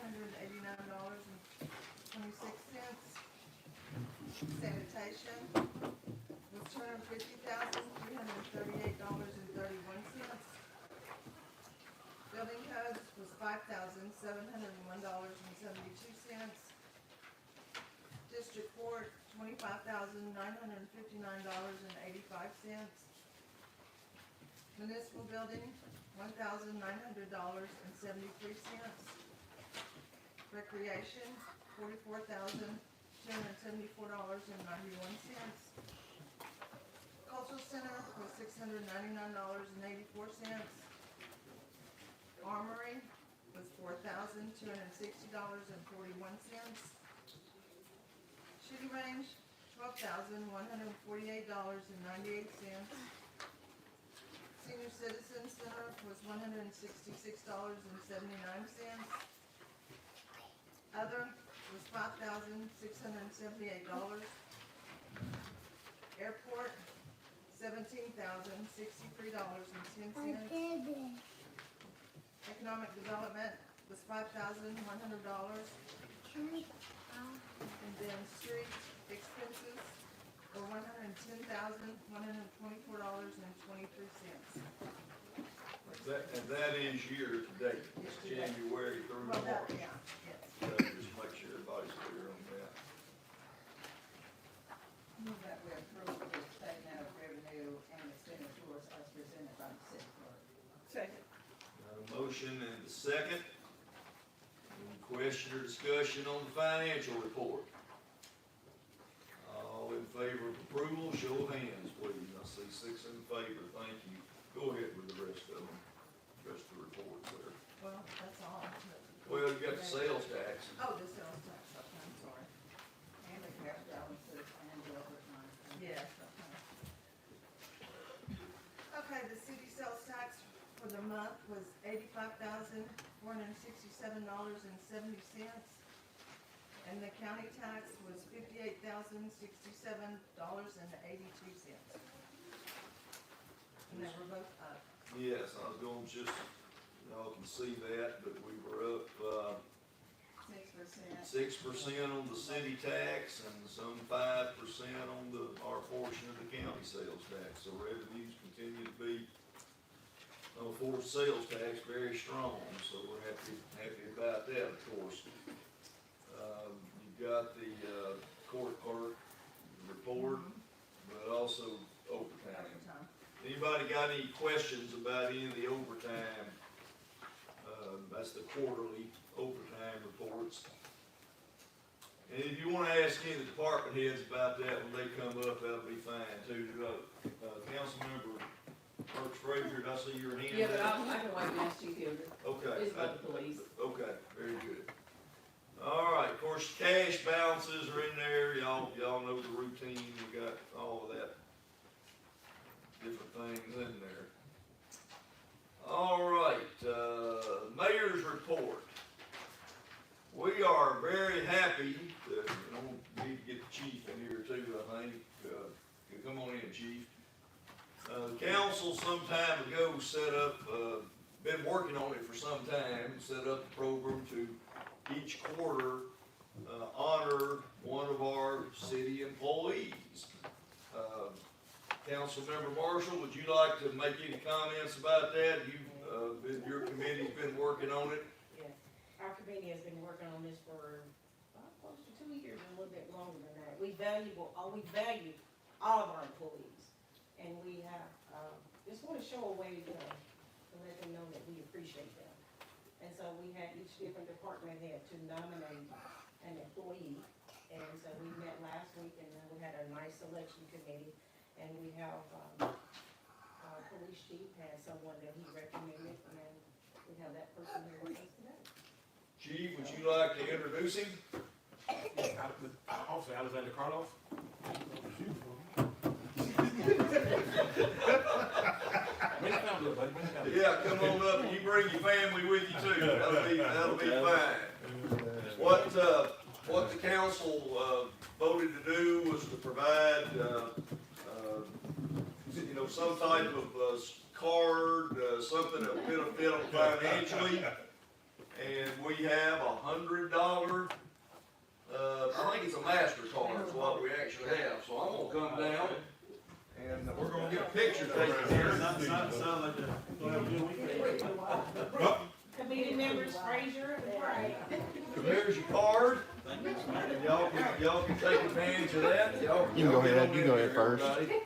$189.26. Sanitation was $250,338.31. Building codes was $5,701.72. District court, $25,959.85. Municipal building, $1,900.73. Recreation, $44,274.91. Cultural center was $699.84. Armory was $4,260.41. Shooting range, $12,148.98. Senior Citizen Center was $166.79. Other was $5,678. Airport, $17,063.10. Economic development was $5,100. And then street expenses were $110,124.23. And that is year to date, January through Well, that, March. yeah, yes. So just make sure everybody's clear on that. Move that we approve the statement of revenue and expenditures as presented by the city clerk. Second. Got a motion and a second. Any question or discussion on the financial report? All in favor of approval, show of hands, please. I see 6 in favor, thank you. Go ahead with the rest of them, rest of the report there. Well, that's all. Well, you got the sales tax. Oh, the sales tax, okay, I'm sorry. And the cash balances and the overtime. Yes, okay. Okay, the city sales tax for the month was $85,467.70. And the county tax was $58,067.82. And they were both up. Yes, I was going just, y'all can see that, but we were up, 6%. 6% on the city tax and some 5% on our portion of the county sales tax. So revenues continue to be, for sales tax, very strong, so we're happy about that, of course. You've got the, court clerk report, but also overtime. Overtime. Anybody got any questions about any of the overtime? That's the quarterly overtime reports. And if you wanna ask any of the department heads about that when they come up, that'll be fine too. Councilmember Perks Frazier, did I see your hand? Yeah, but I can wait and ask Chief Hilder. Okay. It's about the police. Okay, very good. All right, of course, cash balances are in there. Y'all know the routine. We got all of that, different things in there. All right, mayor's report. We are very happy that, need to get the chief in here too, I think. Come on in, chief. The council some time ago set up, been working on it for some time, set up a program to each quarter honor one of our city employees. Councilmember Marshall, would you like to make any comments about that? Your committee's been working on it. Yes, our committee has been working on this for close to 2 years, a little bit longer than that. We value all of our employees, and we have, just want to show a way to let them know that we appreciate them. And so we had each different department head to nominate an employee, and so we met last week, and then we had a nice selection committee, and we have, our police chief has someone that he recommended, and we have that person here with us today. Chief, would you like to introduce him? Officer Alexander Karloff. Bring the family up, buddy. Bring the family up. Yeah, come on up and you bring your family with you too. That'll be fine. What the council, voted to do was to provide, some type of, card, something that will benefit them financially. And we have $100, I think it's a MasterCard is what we actually have, so I'm gonna come down and we're gonna get a picture taken here. Sound like a, gonna have a good weekend. Committee members Frazier and Gray. Here's your card, and y'all can take advantage of that. Y'all- You can go y'all get ahead, on you in go here, ahead first. everybody.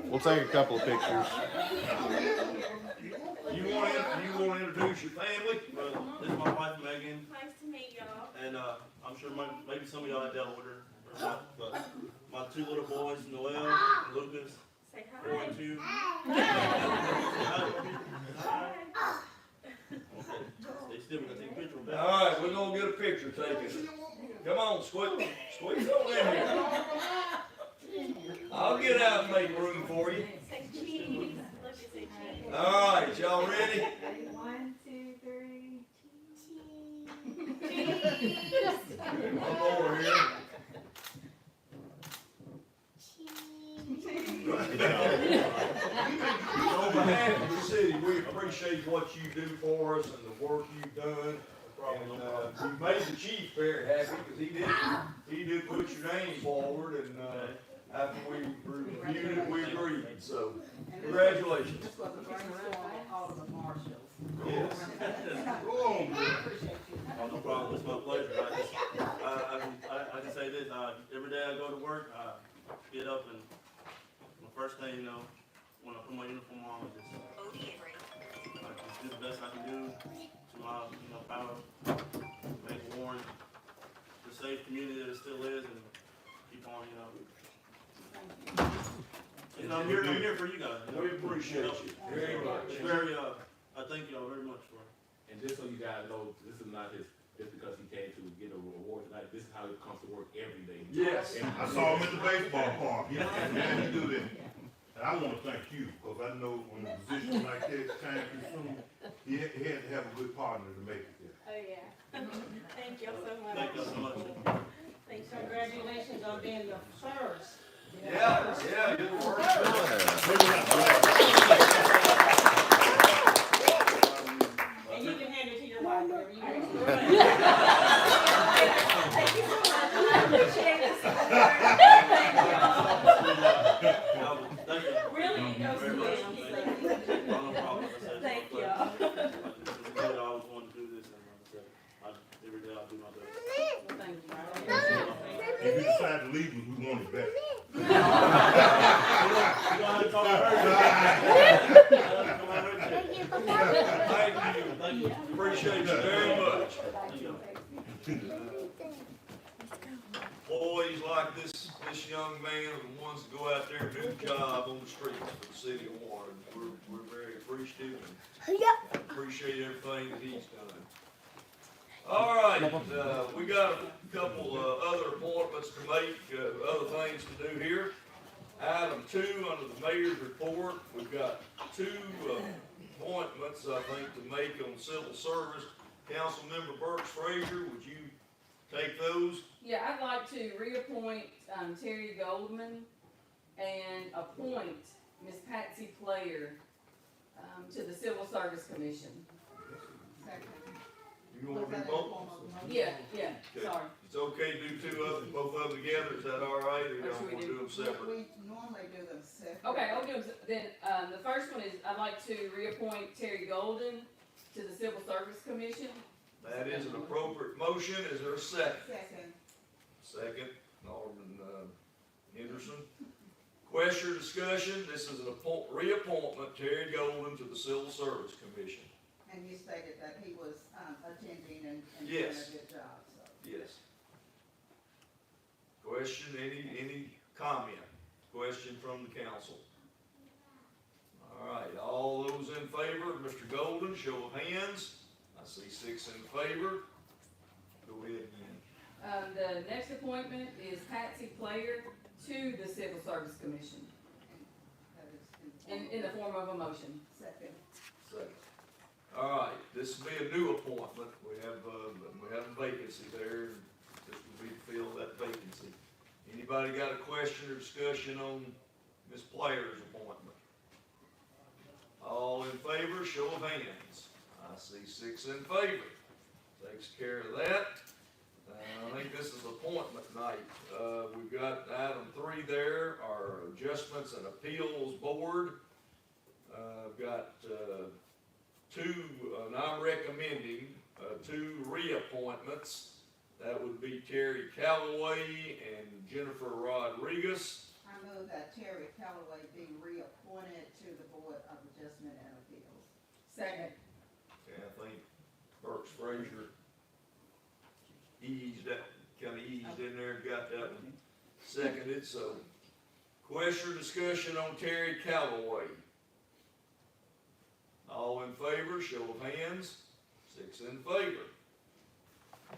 We'll take a couple of pictures. You wanna introduce your family? Well, this is my wife Megan, Nice to meet y'all. and I'm sure maybe some of y'all have dealt with her or not, but my two little boys, Noel and Lucas, Say 4 hi. and 2. Hi. They still gonna take a picture of that. Alright, we're gonna get a picture taken. Come on, squeeze on in here. I'll get out and make room for you. Say cheese. Look at say cheese. Alright, y'all ready? 1, 2, 3. Come over here. On behalf of the city, we appreciate what you do for us and the work you've done. And, you made the chief very happy, because he did put your name forward, and, after we reviewed it, we agreed, so, congratulations. This was a brainstorm of all of the marshals. Yes. Appreciate you. Oh, no problem, it's my pleasure. I can say this, every day I go to work, I get up and the first thing, you know, when I put my uniform on, I just do the best I can do to my, power, make Warren the safe community that it still is, and keep on, I'm here for you guys. We appreciate you very much. I thank y'all very much for it. And just so you guys know, this is not just because he came to get a reward tonight, this is how he comes to work every day. Yes. And I saw him at the baseball park, he do that. And I wanna thank you, cause I know when a position like that came too soon, he had to have a good partner to make it there. Oh, yeah. Thank y'all so much. Thank y'all so much. Thanks. Congratulations on being the first. Yeah, good work done. And you can hand it to your wife whenever you want. Thank you so much. I appreciate the support. Thank y'all. Really, it goes to Very you. much. No problem. Thank y'all. I always wanted to do this, and every day I do my best. Thank you. If you decide to leave us, we want it back. You don't have to talk about Thank you, appreciate you very much. Boys like this young man are the ones that go out there and do the job on the streets for the city of Warren. We're very appreciative and appreciate everything that he's done. All right, we got a couple other appointments to make, other things to do here. Item 2, under the mayor's report, we've got 2 appointments, I think, to make on civil service. Councilmember Burks Frazier, would you take those? Yeah, I'd like to reappoint Terry Goldman and appoint Miss Patsy Player to the Civil Service Commission. Second. You want to do Was that in the both? form of a motion? Yeah, Okay. sorry. It's okay to do 2 of them, both of them together, is that all right, or y'all Or should we want to do them separate? We normally do them separate. Okay, I'll do them, then, the first one is, I'd like to reappoint Terry Golden to the Civil Service Commission. That is an appropriate motion, is there a second? Second. Second, Alderman Henderson. Question or discussion, this is an reappointment, Terry Golden to the Civil Service Commission. And you stated that he was attending and doing Yes. a good job, so. Yes. Question, any comment? Question from the council? All right, all those in favor of Mr. Golden, show of hands. I see 6 in favor. Go ahead again. The next appointment is Patsy Player to the Civil Service Commission, That is in the form of a motion. Second. Second. All right, this will be a new appointment. We have a vacancy there, and this will be to fill that vacancy. Anybody got a question or discussion on Ms. Player's appointment? All in favor, show of hands. I see 6 in favor. Takes care of that. I think this is appointment night. We've got item 3 there, our Adjustments and Appeals Board. I've got 2, and I'm recommending 2 reappointments. That would be Terry Calloway and Jennifer Rodriguez. I move that Terry Calloway be reappointed to the Board of Adjustment and Appeals. Second. And I think Burks Frazier eased in there and got that one seconded, so. Question or discussion on Terry Calloway? All in favor, show of hands, 6 in favor.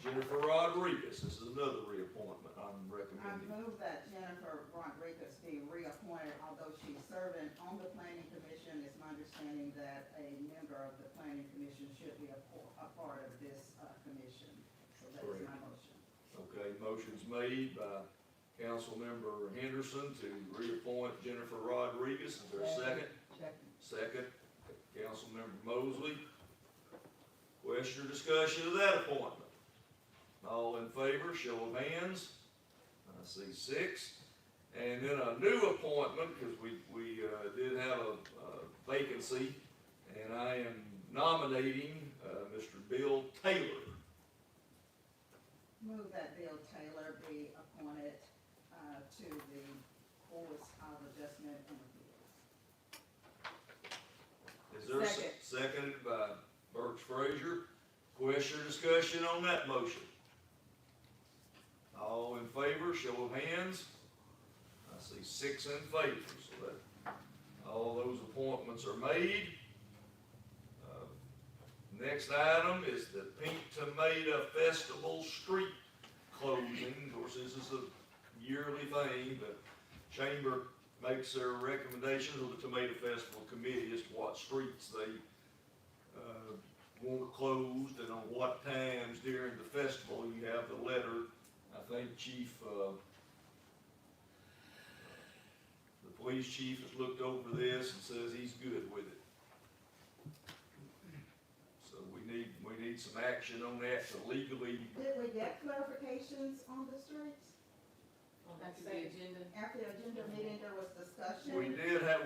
Jennifer Rodriguez, this is another reappointment I'm I recommending. move that Jennifer Rodriguez be reappointed, although she's serving on the planning commission. It's my understanding that a member of the planning commission should be a part of this, commission. So that is my motion. Okay, motion's made by Councilmember Henderson to reappoint Jennifer Rodriguez. Is there a second? Second, Councilmember Mosley. Question or discussion of that appointment? All in favor, show of hands. I see 6. And then a new appointment, because we did have a vacancy, and I am nominating Mr. Bill Taylor. Move that Bill Taylor be appointed, to the Board of Adjustment and Appeals. Is there a Second. seconded by Burks Frazier? Question or discussion on that motion? All in favor, show of hands. I see 6 in favor, so that, all those appointments are made. Next item is the Pink Tomato Festival street closing. Of course, this is a yearly thing. The chamber makes their recommendations of the Tomato Festival Committee as to what streets they want closed and on what times during the festival. You have the letter. I think the police chief has looked over this and says he's good with it. So we need some action on that to legally. Did we get clarifications on the streets? After the agenda. After the agenda meeting, there was discussion? We did have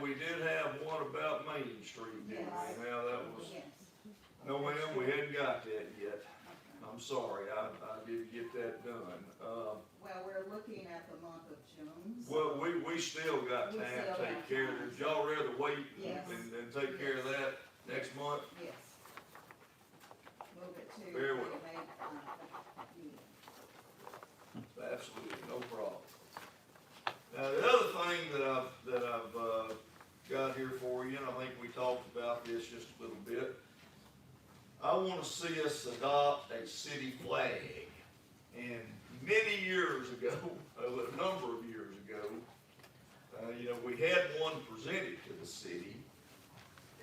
one about Main Street, didn't we? Now that was, Yes. no ma'am, we hadn't got that yet. Okay. I'm sorry, I didn't get that done. Well, we're looking at the month of June. so- Well, we still got We time still to take have care of time. it. Y'all rather wait Yes. and take care of that next month? Yes. Move it to. Very well. the May, meeting. Absolutely, no problem. Now, the other thing that I've got here for you, and I think we talked about this just a little bit. I wanna see us adopt a city flag. And many years ago, a number of years ago, we had one presented to the city.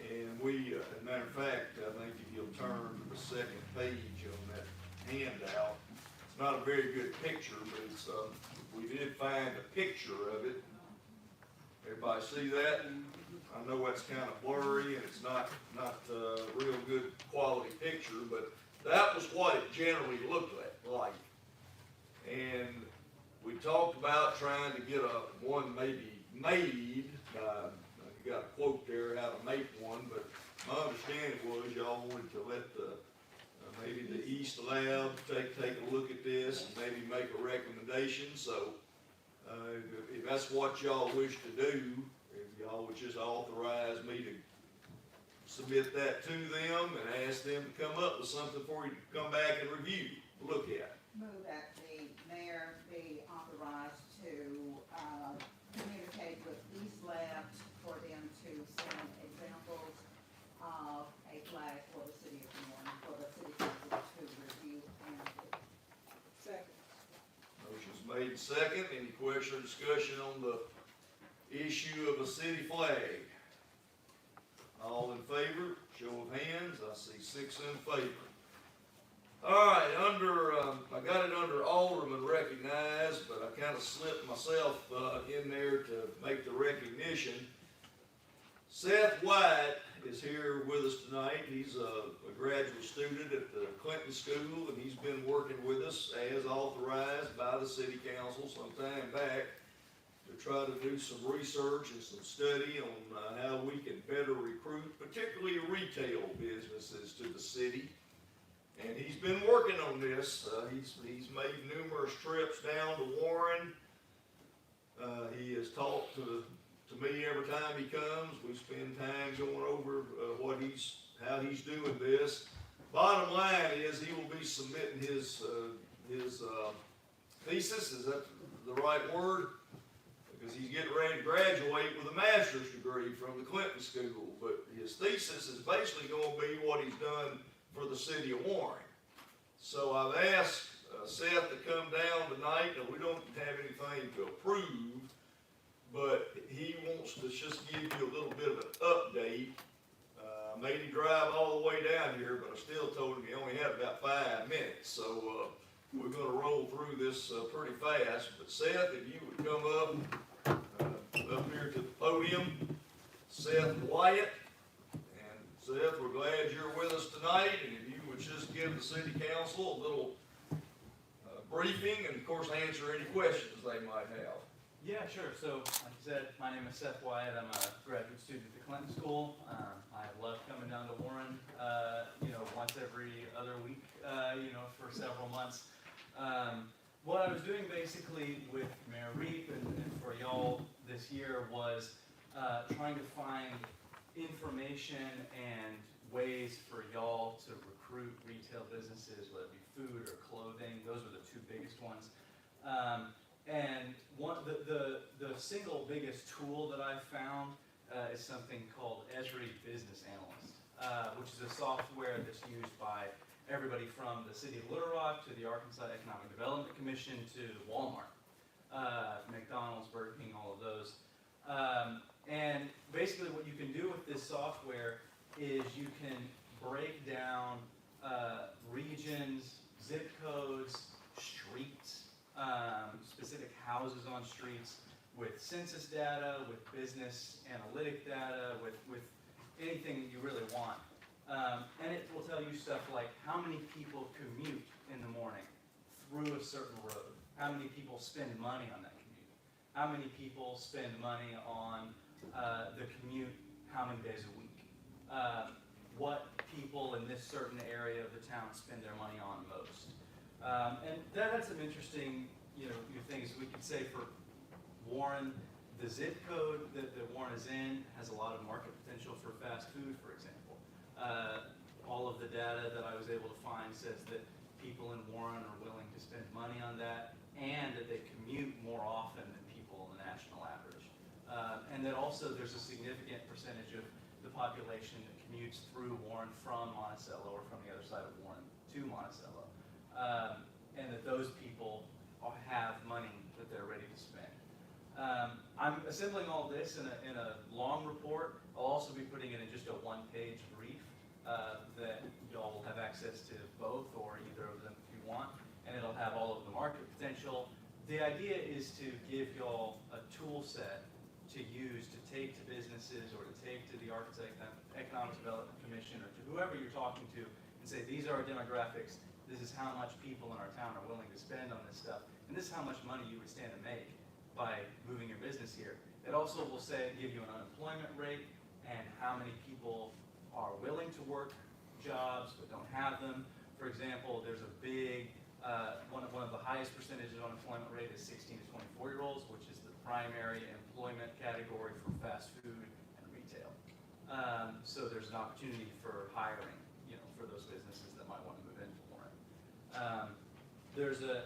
And we, as a matter of fact, I think if you'll turn to the second page on that handout, it's not a very good picture, but it's, we did find a picture of it. Everybody see that? I know that's kind of blurry and it's not a real good quality picture, but that was what it generally looked like. And we talked about trying to get one maybe made, you got a quote there how to make one, but my understanding was y'all wanted to let maybe the East Lab take a look at this and maybe make a recommendation. So if that's what y'all wish to do, if y'all would just authorize me to submit that to them and ask them to come up with something for you to come back and review, look at. Move that the mayor be authorized to, communicate with East Labs for them to send examples of a flag for the city of Warren, for the city council to review and approve. Second. Motion's made second. Any question or discussion on the issue of a city flag? All in favor, show of hands. I see 6 in favor. All right, I got it under Alderman recognized, but I kind of slipped myself in there to make the recognition. Seth White is here with us tonight. He's a graduate student at the Clinton School, and he's been working with us as authorized by the city council some time back to try to do some research and some study on how we can better recruit, particularly retail businesses to the city. And he's been working on this. He's made numerous trips down to Warren. He has talked to me every time he comes. We spend time going over how he's doing this. Bottom line is he will be submitting his thesis. Is that the right word? Because he's getting ready to graduate with a master's degree from the Clinton School. But his thesis is basically going to be what he's done for the city of Warren. So I've asked Seth to come down tonight, and we don't have anything to approve, but he wants to just give you a little bit of an update. I made him drive all the way down here, but I still told him he only had about 5 minutes. So we're going to roll through this pretty fast. But Seth, if you would come up here to the podium. Seth Wyatt. And Seth, we're glad you're with us tonight. And if you would just give the city council a little briefing and, of course, answer any questions they might have. Yeah, sure. So, like I said, my name is Seth Wyatt. I'm a graduate student at the Clinton School. I love coming down to Warren, once every other week, for several months. What I was doing basically with Mayor Reap and for y'all this year was trying to find information and ways for y'all to recruit retail businesses, whether it be food or clothing. Those are the two biggest ones. And the single biggest tool that I found is something called Esri Business Analyst, which is a software that's used by everybody from the city of Little Rock to the Arkansas Economic Development Commission to Walmart, McDonald's, Burger King, all of those. And basically what you can do with this software is you can break down regions, zip codes, streets, specific houses on streets with census data, with business analytic data, with anything that you really want. And it will tell you stuff like how many people commute in the morning through a certain road, how many people spend money on that commute, how many people spend money on the commute how many days a week, what people in this certain area of the town spend their money on most. And that had some interesting, things. We could say for Warren, the zip code that Warren is in has a lot of market potential for fast food, for example. All of the data that I was able to find says that people in Warren are willing to spend money on that, and that they commute more often than people in the national average. And that also there's a significant percentage of the population that commutes through Warren from Monticello or from the other side of Warren to Monticello. And that those people have money that they're ready to spend. I'm assembling all this in a long report. I'll also be putting it in just a one-page brief that y'all will have access to both or either of them if you want, and it'll have all of the market potential. The idea is to give y'all a tool set to use to take to businesses or to take to the Arkansas Economic Development Commission or to whoever you're talking to and say, these are our demographics, this is how much people in our town are willing to spend on this stuff, and this is how much money you would stand to make by moving your business here. It also will give you an unemployment rate and how many people are willing to work jobs but don't have them. For example, there's a big, one of the highest percentages of unemployment rate is 16 to 24-year-olds, which is the primary employment category for fast food and retail. So there's an opportunity for hiring, for those businesses that might want to move into Warren.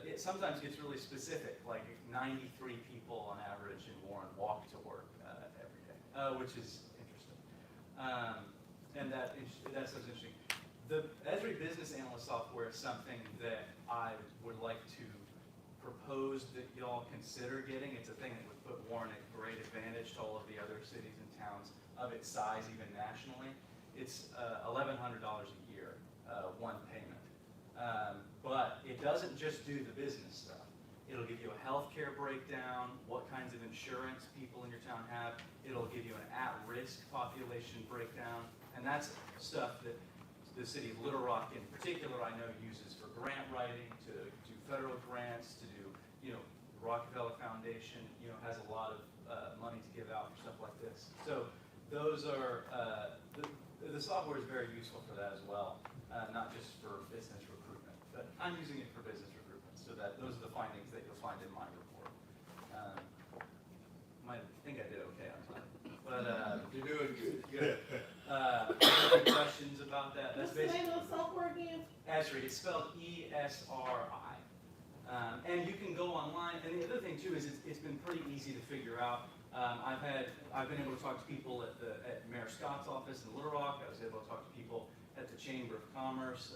It sometimes gets really specific, like 93 people on average in Warren walk to work every day, which is interesting. And that's interesting. The Esri Business Analyst software is something that I would like to propose that y'all consider getting. It's a thing that would put Warren at great advantage to all of the other cities and towns of its size, even nationally. It's $1,100 a year, one payment. But it doesn't just do the business stuff. It'll give you a healthcare breakdown, what kinds of insurance people in your town have. It'll give you an at-risk population breakdown, and that's stuff that the city of Little Rock in particular, I know, uses for grant writing, to do federal grants, to do, the Rockefeller Foundation, has a lot of money to give out for stuff like this. So those are, the software is very useful for that as well, not just for business recruitment, but I'm using it for business recruitment, so that those are the findings that you'll find in my report. I think I did okay on time, but, You're doing good. good. Any questions about that? That's What's the basically. name of the software again? Esri, it's spelled E-S-R-I. And you can go online, and the other thing too is it's been pretty easy to figure out. I've been able to talk to people at Mayor Scott's office in Little Rock. I was able to talk to people at the Chamber of Commerce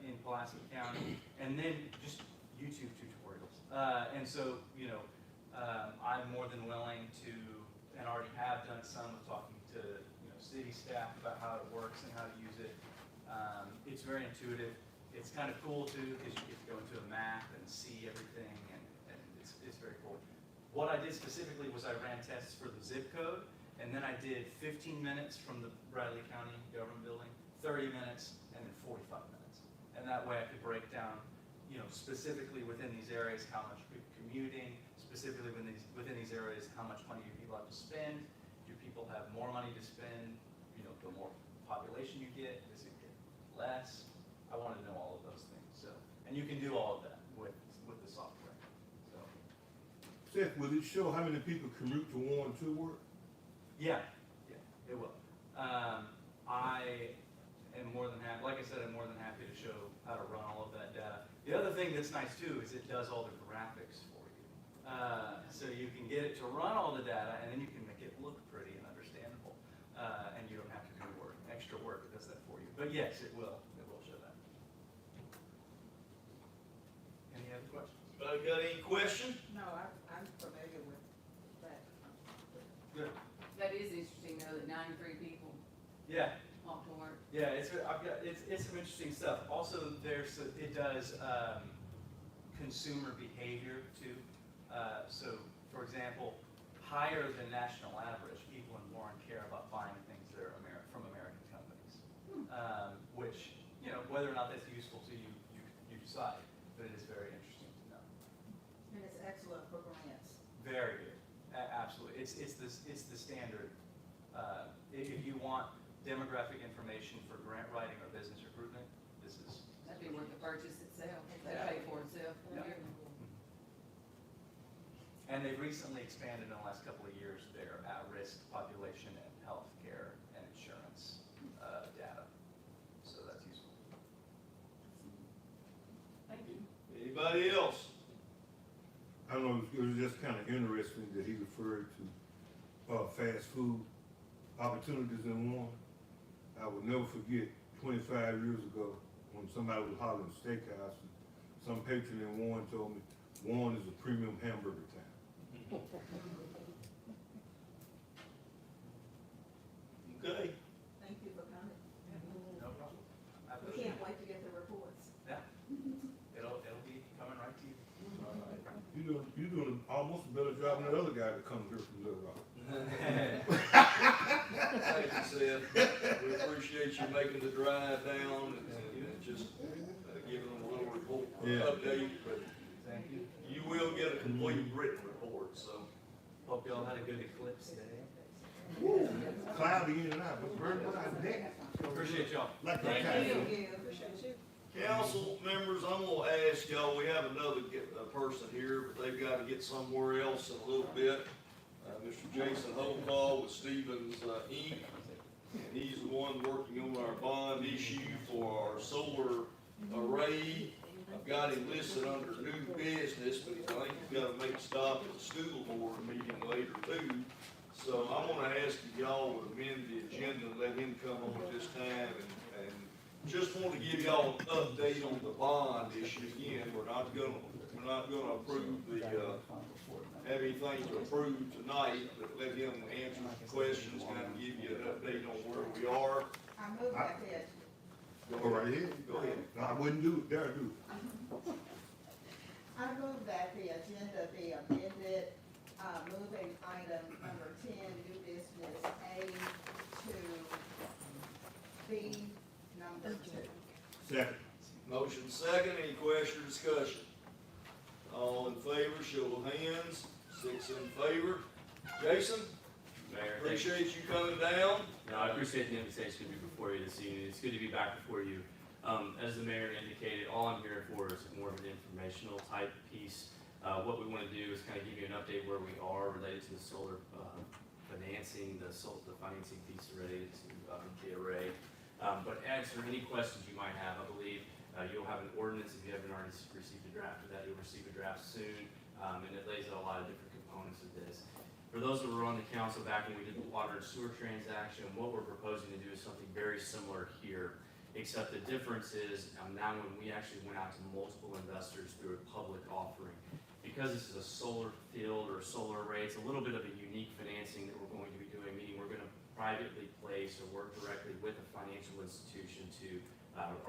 in Pulaski County, and then just YouTube tutorials. And so, I'm more than willing to, and already have done some of talking to city staff about how it works and how to use it. It's very intuitive. It's kind of cool too, because you get to go into a map and see everything, and it's very cool. What I did specifically was I ran tests for the zip code, and then I did 15 minutes from the Bradley County Government Building, 30 minutes, and then 45 minutes. And that way I could break down, specifically within these areas, how much people commuting, specifically within these areas, how much money you're allowed to spend. Do people have more money to spend? The more population you get, does it get less? I want to know all of those things. So, and you can do all of that with the software. So, Seth, will it show how many people commute to Warren to work? yeah, it will. I am more than happy. Like I said, I'm more than happy to show how to run all of that data. The other thing that's nice too is it does all the graphics for you. So you can get it to run all the data, and then you can make it look pretty and understandable, and you don't have to do extra work. It does that for you. But yes, it will. It will show that. Any other questions? Anybody got any questions? No, I'm familiar with that. Good. That is interesting though, that 93 people Yeah. walk to work. Yeah, it's some interesting stuff. Also, it does consumer behavior too. So, for example, higher than national average, people in Warren care about buying things that are from American companies. Which, whether or not that's useful to you, you decide. But it is very interesting to know. And it's excellent for grants. Very good. Absolutely. It's the standard. If you want demographic information for grant writing or business recruitment, this is. That'd be worth the purchase itself. That'd pay for itself. Yeah. And they've recently expanded in the last couple of years their at-risk population and healthcare and insurance data. So that's useful. Thank you. Anybody else? I don't know, it was just kind of interesting that he referred to fast food opportunities in Warren. I would never forget 25 years ago when somebody was hollering steakhouse, and some patron in Warren told me, Warren is a premium hamburger town. Okay. Thank you for coming. No problem. We can't wait to get the reports. Yeah. It'll be coming right to you. You're doing almost a better job than the other guy that comes here from Little Rock. Thank you, Seth. We appreciate you making the drive down and just giving them a little report, update, but Thank you. you will get a complete written report, so. Hope y'all had a good eclipse day. Cloudy in and out, but burn what I did. Appreciate y'all. Like Thank that. you. Appreciate you. Council members, I'm gonna ask y'all, we have another person here, but they've gotta get somewhere else in a little bit. Mr. Jason Holcall with Stevens, Inc. And he's the one working on our bond issue for our solar array. I've got him listed under new business, but I think he's gotta make a stop at the school board meeting later too. So I'm gonna ask if y'all would amend the agenda and let him come on at this time and just want to give y'all an update on the bond issue again. We're not gonna approve have anything to approve tonight, but let him answer some questions, kind of give you an update on where we are. I moved back there. Go right ahead. Go ahead. No, I wouldn't do it, dare do it. I moved that the agenda Second. Motion second, any question or discussion? All in favor, show of hands, 6 in favor. Jason, Mayor, thank you. appreciate you coming down. No, I appreciate the invitation to be before you this evening. It's good to be back before you. As the mayor indicated, all I'm here for is more of an informational type piece. What we want to do is kind of give you an update where we are related to the solar financing, the financing piece related to the array. But answer any questions you might have. I believe you'll have an ordinance if you haven't already received a draft of that. You'll receive a draft soon, and it lays out a lot of different components of this. For those that were on the council back when we did the water and sewer transaction, what we're proposing to do is something very similar here, except the difference is now when we actually went out to multiple investors through a public offering, because this is a solar field or solar array, it's a little bit of a unique financing that we're going to be doing, meaning we're going to privately place or work directly with a financial institution to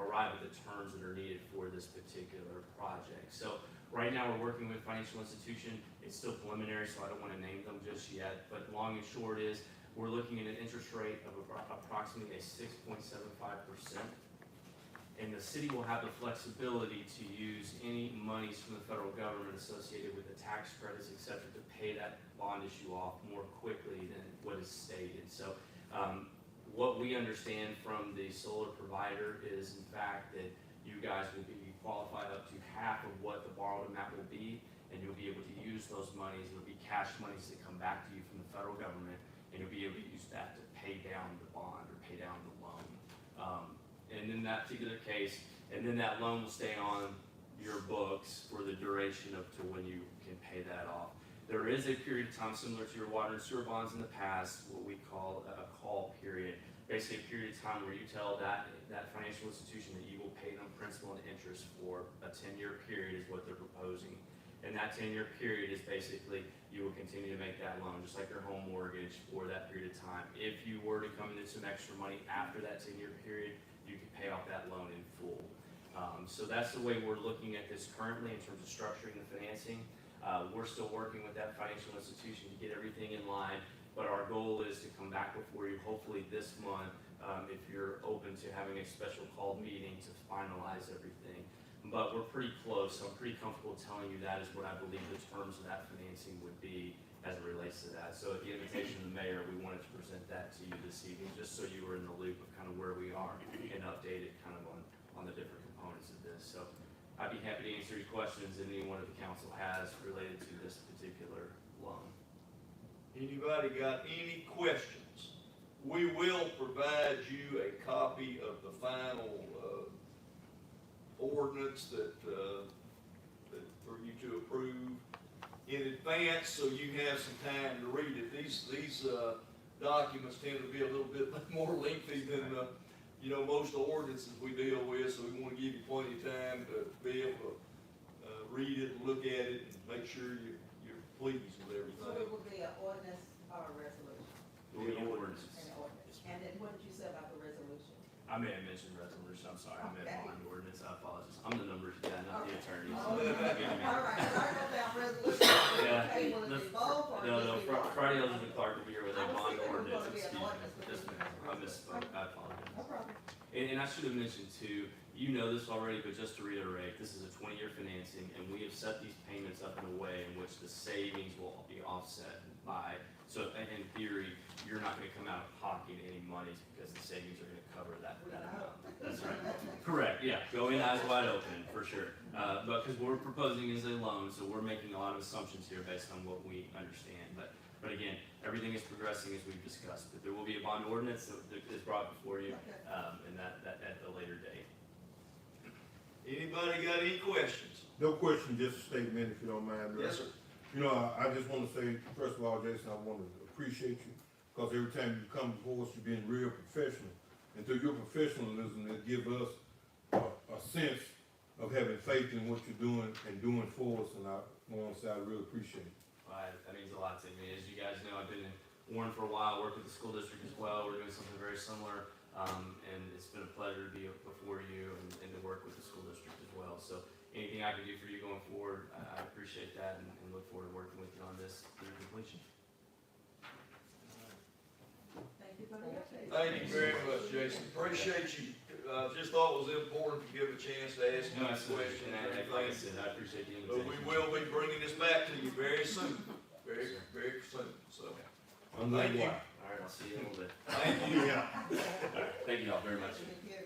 arrive at the terms that are needed for this particular project. So right now we're working with a financial institution. It's still preliminary, so I don't want to name them just yet, but long and short is we're looking at an interest rate of approximately a 6.75%. And the city will have the flexibility to use any monies from the federal government associated with the tax credits, et cetera, to pay that bond issue off more quickly than what is stated. So what we understand from the solar provider is, in fact, that you guys will be qualified up to half of what the borrowed amount will be, and you'll be able to use those monies. It'll be cash monies that come back to you from the federal government, and you'll be able to use that to pay down the bond or pay down the loan. And in that particular case, and then that loan will stay on your books for the duration of to when you can pay that off. There is a period of time similar to your water and sewer bonds in the past, what we call a call period. Basically a period of time where you tell that financial institution that you will pay them principal and interest for a 10-year period is what they're proposing. And that 10-year period is basically you will continue to make that loan, just like your home mortgage, for that period of time. If you were to come into some extra money after that 10-year period, you can pay off that loan in full. So that's the way we're looking at this currently in terms of structuring the financing. We're still working with that financial institution to get everything in line, but our goal is to come back before you hopefully this month, if you're open to having a special called meeting to finalize everything. But we're pretty close, so I'm pretty comfortable telling you that is what I believe the terms of that financing would be as it relates to that. So at the invitation of the mayor, we wanted to present that to you this evening, just so you were in the loop of kind of where we are and updated kind of on the different components of this. So I'd be happy to answer your questions that anyone of the council has related to this particular loan. Anybody got any questions? We will provide you a copy of the final ordinance that for you to approve in advance, so you have some time to read it. These documents tend to be a little bit more lengthy than most ordinances we deal with, so we want to give you plenty of time to be able to read it, look at it, and make sure you're pleased with everything. So it will be an ordinance or a resolution? We'll be in ordinances. An ordinance. And then what did you say about the resolution? I may have mentioned resolution, I'm sorry, I meant Okay. bond ordinance, I apologize. I'm the numbers guy, not the attorney. Oh, so okay. forgive me. All right, so I wrote down resolution. Yeah. Okay, will it be both or No, just be one? Friday Elizabeth Clark will be here with a I was bond thinking it was ordinance, gonna be an excuse me. ordinance, but Yes, this ma'am, is I misspoke, I apologize. No problem. And I should have mentioned too, you know this already, but just to reiterate, this is a 20-year financing, and we have set these payments up in a way in which the savings will be offset by, so in theory, you're not gonna come out of pocket any monies because the savings are gonna cover that amount. That's right. Correct, yeah, go in eyes wide open, for sure. But because what we're proposing is a loan, so we're making a lot of assumptions here based on what we understand. But again, everything is progressing as we've discussed. But there will be a bond ordinance that is brought before you, and that at a later date. Anybody got any questions? No question, just a statement if you don't mind. Yes, sir. You know, I just want to say, first of all, Jason, I want to appreciate you, because every time you come before us, you're being real professional. And through your professionalism, it gives us a sense of having faith in what you're doing and doing for us, and I want to say I really appreciate it. That means a lot to me. As you guys know, I've been in Warren for a while, worked with the school district as well. We're doing something very similar, and it's been a pleasure to be before you and to work with the school district as well. So anything I can do for you going forward, I appreciate that and look forward to working with you on this through completion. Thank you for the update. Thank you very much, Jason. Appreciate you just thought it was important to give a chance to ask you No, absolutely, questions and and like I everything. said, I appreciate the But invitation. we will be bringing this back to you very soon, very soon, so. I'm Thank like, you. wow. All right, I'll see you in a little bit. Thank you. Yeah. All right, thank you all very much. Thank you.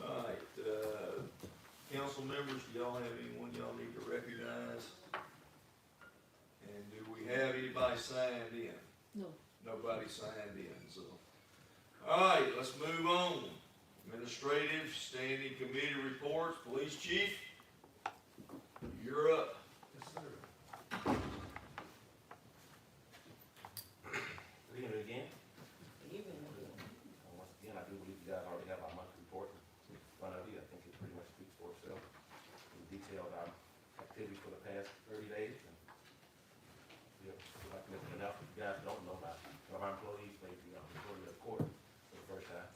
All right, council members, do y'all have anyone y'all need to recognize? And do we have anybody signed in? No. Nobody signed in, so. All right, let's move on. Administrative Standing Committee reports, Police Chief, you're up. Yes, sir. Good evening again. Even, Once again, I do believe you guys already have our monthly report in front of you. I think it pretty much speaks for itself. We detailed our activities for the past 30 days. And we have, like Mr. Canal, if you guys don't know, one of our employees made the employee of the quarter for the first time.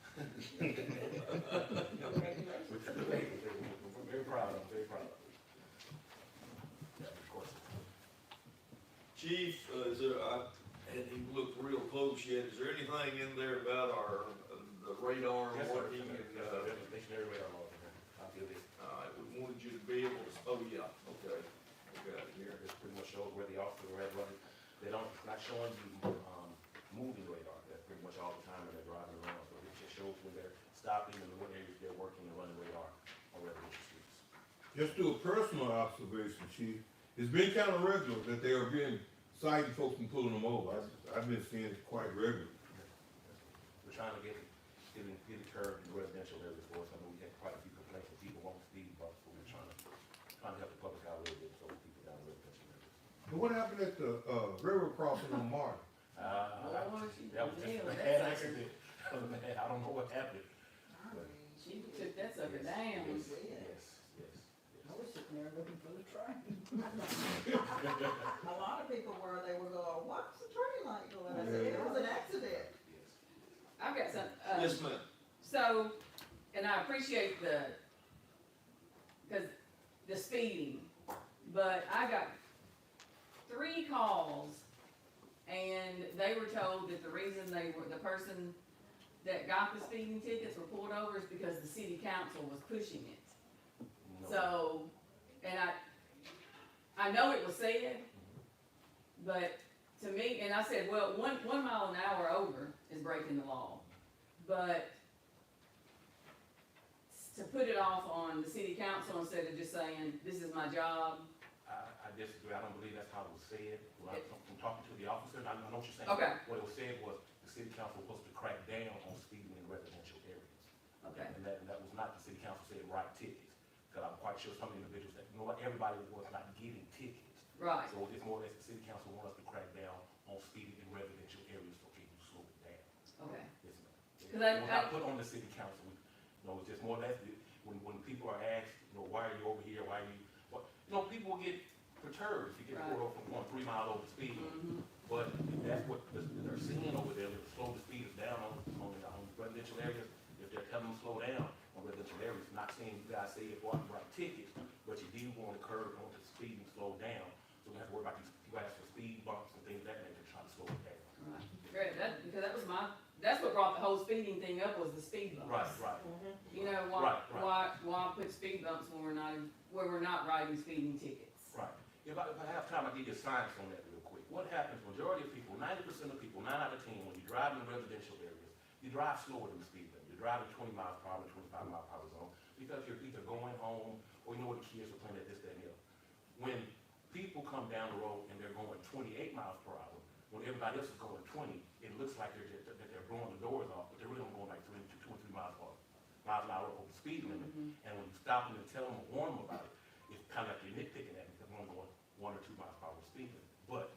congratulations. We're very proud of him, very proud of him. Yeah, of course. Chief, is there, I hadn't looked real close yet, is there anything in there about our, the radar Yes, sir. working and, There's a stationary radar law in there. I'll give it. all right, we wanted you to be able to, oh, yeah, okay, we got it here. It pretty much shows where the officers are at running. They don't, it's not showing you, moving radar. That's pretty much all the time when they're driving around. So it just shows when they're stopping and what areas they're working and running radar on residential streets. Just do a personal observation, Chief. It's been kind of regular that they are being citing folks and pulling them over. I've been seeing it quite regular. We're trying to get it curbed in residential areas for us. I know we had quite a few complaints of people wanting speed bumps, but we're trying to help the public out a little bit so people down in residential areas. But what happened at the, river crossing on Martin? That was just a bad accident. That was bad. I don't know what happened. She took that sucker down. Yes. I was sitting there looking for the train. A lot of people were, they were going, what's the train light doing? I said, it was an accident. I've got some, Yes, ma'am. so, and I appreciate the speeding, but I got 3 calls and they were told that the reason the person that got the speeding tickets were pulled over is because the city council was pushing it. No. So, and I know it was said, but to me, and I said, well, 1 mile an hour over is breaking the law. But to put it off on the city council instead of just saying, this is my job. I disagree. I don't believe that's how it was said. From talking to the officers, I know what you're saying. Okay. What it was said was the city council was supposed to crack down on speeding in residential areas. Okay. And that was not the city council said write tickets. Because I'm quite sure some individuals that, everybody was not getting tickets. Right. So it's more or less the city council wants us to crack down on speeding in residential areas so people slow it down. Okay. Yes, ma'am. It 'Cause was not put on the city council. It's just more or less, when people are asked, why are you over here, why are you, people will get perturbed if you get pulled over from going 3 miles over speed. Mhm. But that's what they're seeing over there, to slow the speed down on residential areas. If they're telling them to slow down on residential areas, not saying you guys say if you write tickets, but you do want to curb on the speed and slow down. So we have to worry about these, you ask for speed bumps and things of that nature, trying to slow it down. Right. Great, because that's what brought the whole speeding thing up was the speed bumps. Right. You know, why put speed bumps when we're not writing speeding tickets? Right. If I have time, I'll give you science on that real quick. What happens, majority of people, 90% of people, 9 out of 10, when you drive in residential areas, you drive slower than the speed limit. You're driving 20 miles per hour, 25 mile per hour zone, because you're either going home or the kids are playing at this, that, and the other. When people come down the road and they're going 28 miles per hour, when everybody else is going 20, it looks like they're blowing the doors off, but they're really only going like 2 or 3 miles an hour over the speed limit. And when you stop them and tell them or warn them about it, it's kind of like you're nitpicking at it because we're only going 1 or 2 miles per hour speed limit. But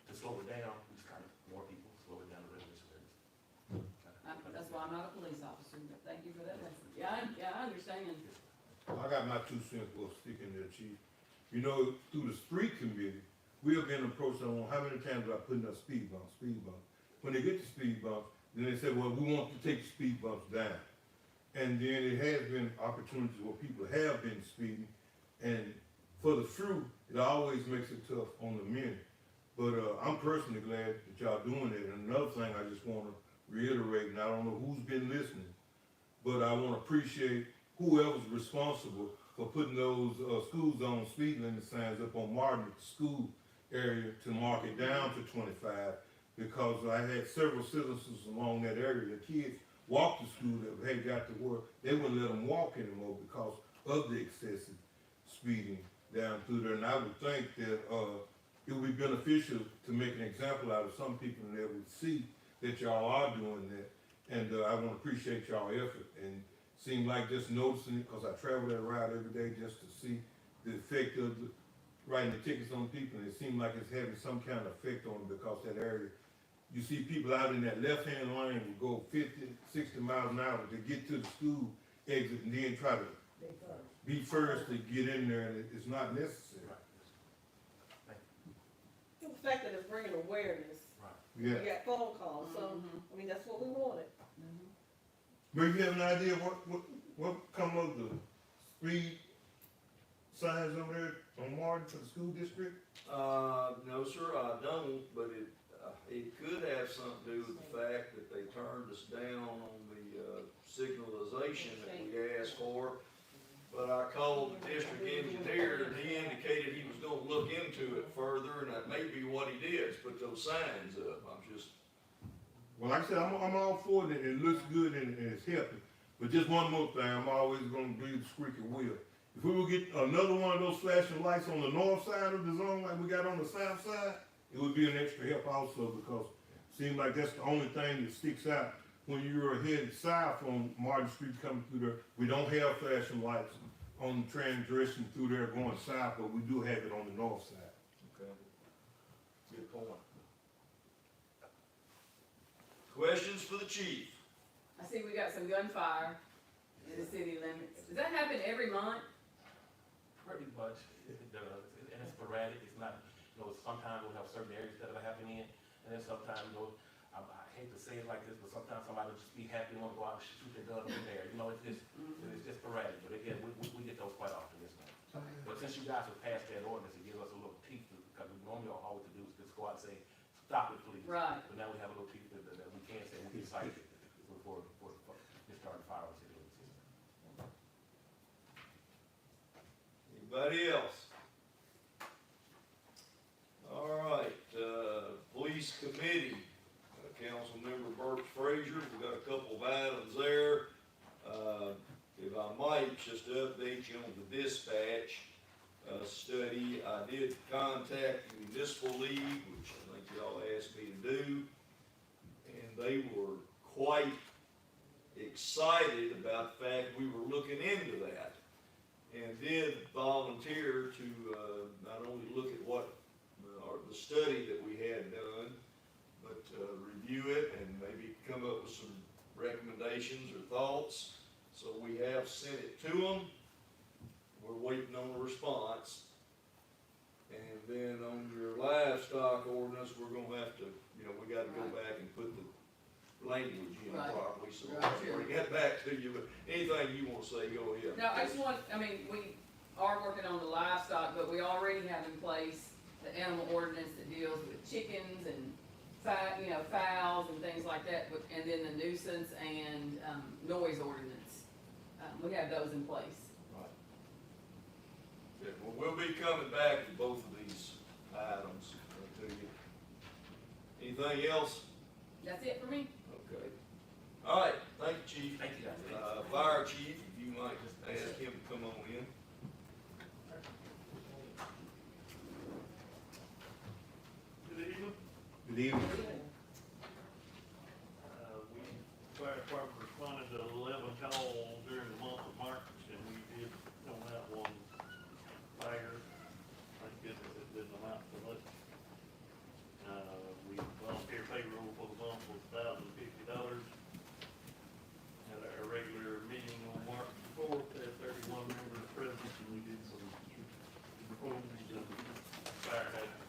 to slow it down, we just kind of more people slow it down the residential areas. That's why I'm not a police officer, but thank you for that lesson. Yeah, I understand. I got my 2 cents for sticking there, Chief. Through the street committee, we have been approached on how many times I put up speed bumps. When they get to speed bumps, then they say, well, we want to take the speed bumps down. And then it has been opportunities where people have been speeding, and for the few, it always makes it tough on the many. But I'm personally glad that y'all doing it. And another thing I just want to reiterate, and I don't know who's been listening, but I wanna appreciate whoever's responsible for putting those, school zone speed limit signs up on Martin at the school area to mark it down to 25, because I had several citizens along that area, the kids walk to school that had got to work, they wouldn't let them walk anymore because of the excessive speeding down through there, and I would think that, it would be beneficial to make an example out of some people that would see that y'all are doing that, and, I wanna appreciate y'all effort, and seem like just noticing it, cause I travel that route every day just to see the effect of writing the tickets on people, and it seems like it's having some kind of effect on them, because that area, you see people out in that left-hand lane will go 50, 60 miles an hour to get to the school exit, and then try to be first to get in there, and it's not necessary. The fact that it's bringing awareness, Yeah. we got phone calls, so, I mean, that's what we wanted. But you have an idea what come of the speed signs over there on Martin for the school district? No, sir, I don't, but it could have something to do with the fact that they turned us down on the, signalization that we asked for. But I called the district engineer and he indicated he was gonna look into it further, and that may be what he did, is put those signs up. I'm just, Well, like I said, I'm all for it, and it looks good and it's helping. But just one more thing, I'm always gonna be the squeaky wheel. If we would get another one of those flashing lights on the north side of the zone like we got on the south side, it would be an extra help also, because it seems like that's the only thing that sticks out. When you're headed south on Martin Street coming through there, we don't have flashing lights on the transition through there going south, but we do have it on the north side. okay. Good point. Questions for the chief? I see we got some gunfire in the city limits. Does that happen every month? Pretty much, it does, and it's sporadic, it's not, sometimes we'll have certain areas that are happening in, and then sometimes, I hate to say it like this, but sometimes somebody will just be happy, wanna go out and shoot their gun in there, it's just sporadic, but again, we get those quite often, yes, ma'am. But since you guys have passed that ordinance, it gives us a little teeth, because we normally all we to do is just go out and say, stop it, please. Right. But now we have a little teeth that we can say, we can cite it for discharging fire on city limits. Anybody else? All right, police committee, Councilmember Burks Frazier, we've got a couple of items there. If I might, just to update you on the dispatch, study, I did contact the municipal league, which I think y'all asked me to do, and they were quite excited about the fact we were looking into that, and did volunteer to, not only look at what, or the study that we had done, but, review it and maybe come up with some recommendations or thoughts. So we have sent it to them. We're waiting on a response. And then on your livestock ordinance, we're gonna have to, we gotta go back and put the language in Right. properly, so Right. I'll bring that back to you, but anything you wanna say, go ahead. No, I just want, we are working on the livestock, but we already have in place the animal ordinance that deals with chickens and fowls and things like that, and then the nuisance and, noise ordinance. We have those in place. Right. Yeah, well, we'll be coming back to both of these items to you. Anything else? That's it for me. Okay. All right, thank you, chief. Thank you, guys. Fire chief, if you might just ask him to come on in. Good evening. Good evening. Fire department responded to 11 calls during the month of March, and we did on that one fire. Thank goodness it didn't amount to much. We volunteer payroll for the month was $1,050. Had our regular meeting on March 4th, had 31 members present, and we did some proposals and fire hydrants.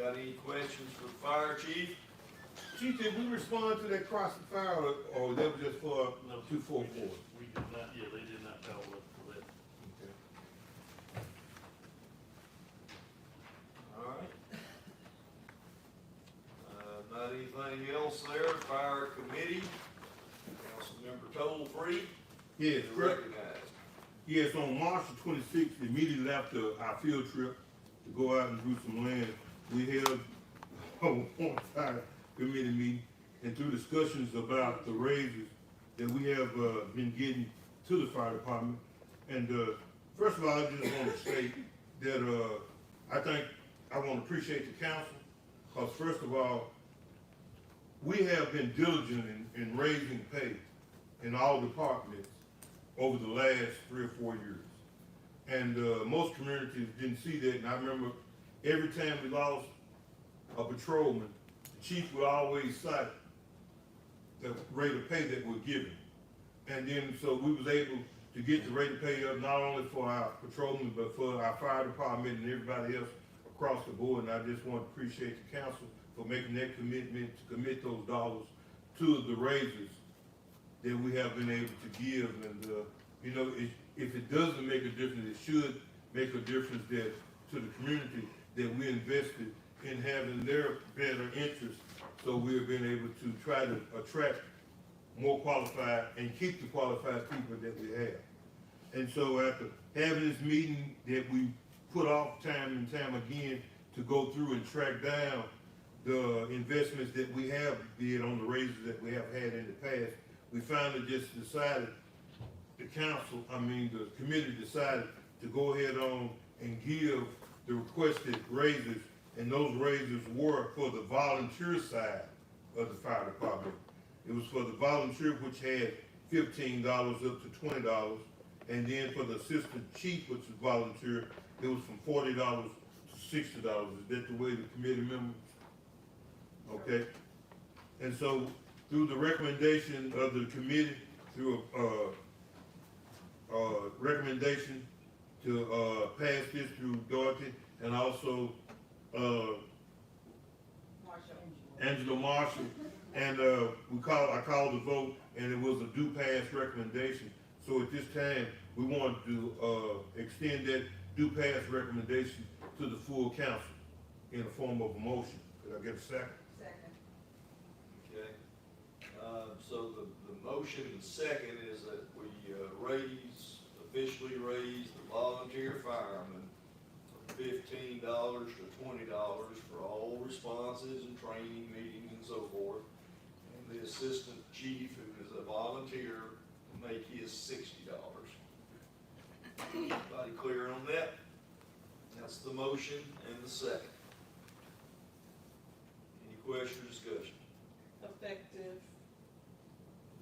got any questions for the fire chief? Chief, did we respond to that crossing fire, or that was just for No, 244? We did not, yeah, they did not tell us for that. All right. Not anything else there, fire committee, Councilmember toll free, Yes, is correct. recognized. Yes, on March the 26th, immediately after our field trip to go out and do some land, we held a one-time committee meeting, and through discussions about the raises that we have been getting to the fire department. And first of all, I just want to state that I want to appreciate the council, because first of all, we have been diligent in raising pay in all departments over the last 3 or 4 years. And most communities didn't see that, and I remember every time we lost a patrolman, the chief would always cite the rate of pay that we're given. And then, so we was able to get the rate of pay up not only for our patrolmen, but for our fire department and everybody else across the board. And I just want to appreciate the council for making that commitment to commit those dollars to the raises that we have been able to give. And, you know, if it doesn't make a difference, it should make a difference that to the community that we invested in having their better interest. So we've been able to try to attract more qualified and keep the qualified people that we have. And so after having this meeting that we put off time and time again to go through and track down the investments that we have, be it on the raises that we have had in the past, we finally just decided, the committee decided to go ahead on and give the requested raises, and those raises were for the volunteer side of the fire department. It was for the volunteer, which had $15 up to $20, and then for the assistant chief, which is volunteer, it was from $40 to $60. Is that the way the committee members? Okay. And so through the recommendation of the committee, through a recommendation to pass this through Dorothy and also Angela Marshall, and I called the vote, and it was a do pass recommendation. So at this time, we want to extend that do pass recommendation to the full council in the form of a motion. Could I get a second? Second. Okay. So the motion and second is that we officially raise the volunteer firemen from $15 to $20 for all responses and training meetings and so forth. And the assistant chief, who is a volunteer, will make his $60. Everybody clear on that? That's the motion and the second. Any question or discussion? Effective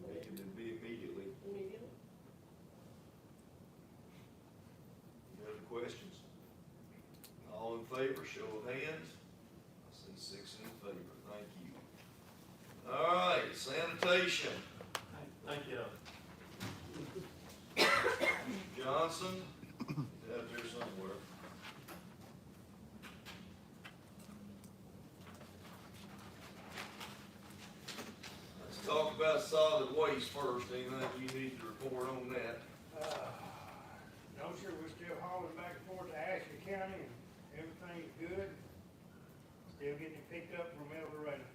It can be immediately. immediately. Any other questions? All in favor, show of hands. I see 6 in favor, thank you. All right, sanitation, Thank you. Johnson, he's out there somewhere. Let's talk about solid waste first. Anything you need to report on that? No, sir, we're still hauling back and forth to Ashley County, and everything's good. Still getting it picked up from El Dorado.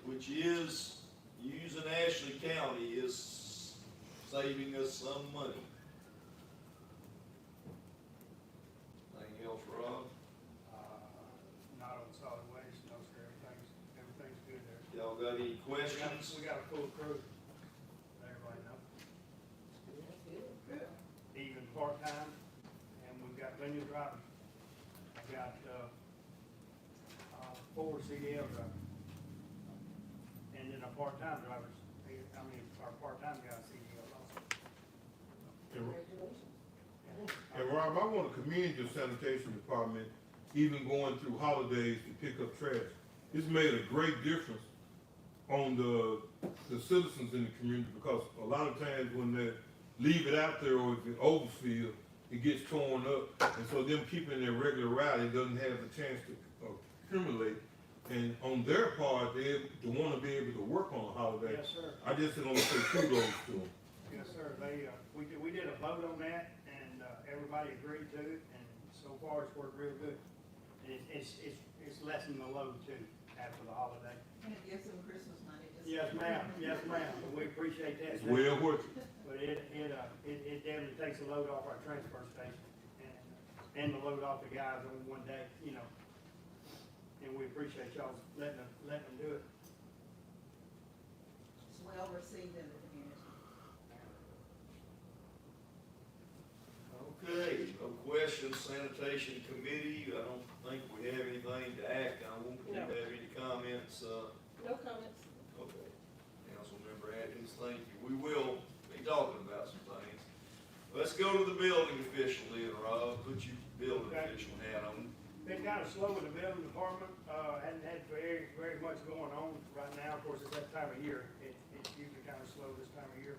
Which is, using Ashley County is saving us some money. Anything else, Rob? Not on solid waste, no, sir, everything's good there. Y'all got any questions? We got a full crew. Let everybody know. Good. Even part-time, and we've got plenty of drivers. I've got, 4 CDL drivers. And then our part-time drivers, our part-time guys CDL also. Congratulations. And Rob, I want to commend your sanitation department, even going through holidays to pick up trash. It's made a great difference on the citizens in the community, because a lot of times when they leave it out there or if it overfills, it gets torn up, and so them keeping their regular route, it doesn't have a chance to accumulate. And on their part, they wanna be able to work on a holiday. Yes, sir. I just want to say kudos to them. Yes, sir. They, we did a vote on that and, everybody agreed to it and so far it's worked real good. And it's lessened the load too after the holiday. And it gives them Christmas money. just- Yes, ma'am. Yes, ma'am. We appreciate that. It's well worth it. But it definitely takes a load off our transfer station and the load off the guys on one day, you know. And we appreciate y'all letting them do it. It's well received in the community. Okay, no questions, sanitation committee, I don't think we have anything to act on, do you No. have any comments, No comments. okay. Councilmember Atkins, thank you, we will be talking about some things. Let's go to the building official then, Rob, put your building Okay. official hat on. Been kind of slow in the building department, hadn't had very much going on right now, of course, it's that time of year, it's usually kind of slow this time of year,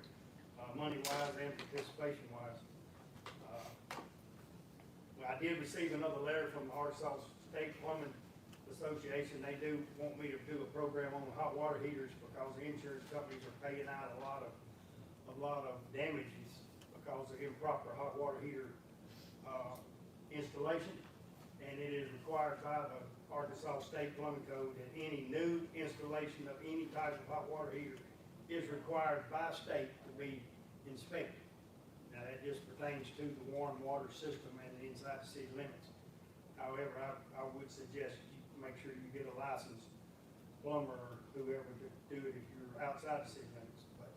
money wise and participation wise. Well, I did receive another letter from the Arkansas State Plumbing Association, they do want me to do a program on hot water heaters because the insurance companies are paying out a lot of damages because of improper hot water heater, installation. And it is required by the Arkansas State Plumbing Code that any new installation of any type of hot water heater is required by state to be inspected. Now, that just pertains to the warm water system and inside the city limits. However, I would suggest you make sure you get a licensed plumber or whoever to do it if you're outside the city limits. But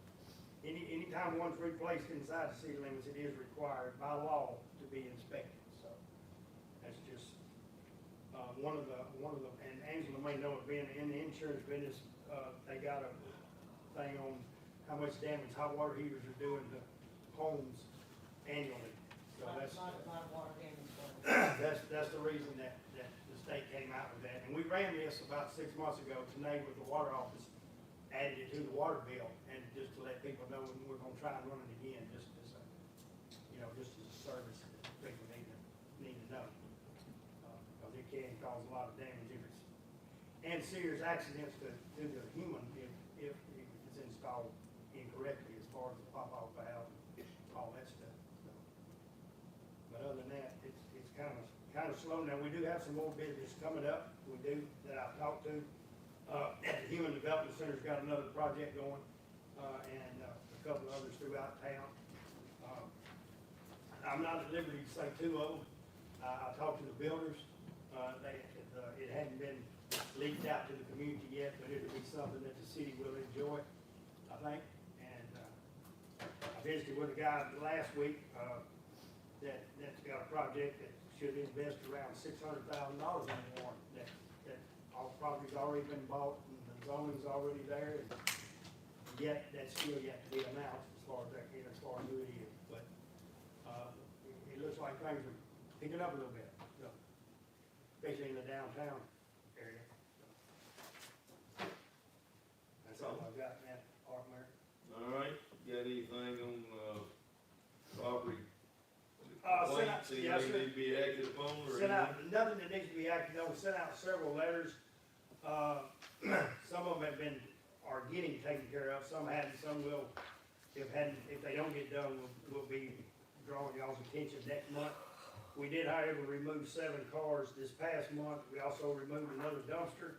anytime one's replaced inside the city limits, it is required by law to be inspected. So that's just one of the, and Angela may know it, being in the insurance business, they got a thing on how much damage hot water heaters are doing to homes annually. So that's, Lot of water damage. that's the reason that the state came out with that. And we ran this about 6 months ago. Tonight with the water office added it to the water bill, and just to let people know, and we're gonna try and run it again, just as a, just as a service that people need to know. Because it can cause a lot of damage if it's, and serious accidents to the human if it's installed incorrectly as far as the pop-off valve and all that stuff. So, but other than that, it's kind of slow. Now, we do have some more business coming up. We do, that I've talked to. At the Human Development Center's got another project going, and a couple of others throughout town. I'm not at liberty to say too old. I talked to the builders. It hadn't been leaked out to the community yet, but it'll be something that the city will enjoy, I think. And I visited with a guy last week that's got a project that should invest around $600,000 in Warren. That all property's already been bought and the zoning's already there. And yet that's still yet to be announced as far as who it is. But it looks like things are picking up a little bit, so, especially in the downtown area. So, that's all I've got in that part, Mayor. All right, got anything on, property? Sent out- Complaints, yes, sir. anything need to be acted upon or Sent out, anything? nothing that needs to be acted on, sent out several letters. Some of them are getting taken care of, some hadn't, some will, if they don't get done, will be drawing y'all's attention next month. We did, however, remove 7 cars this past month. We also removed another dumpster.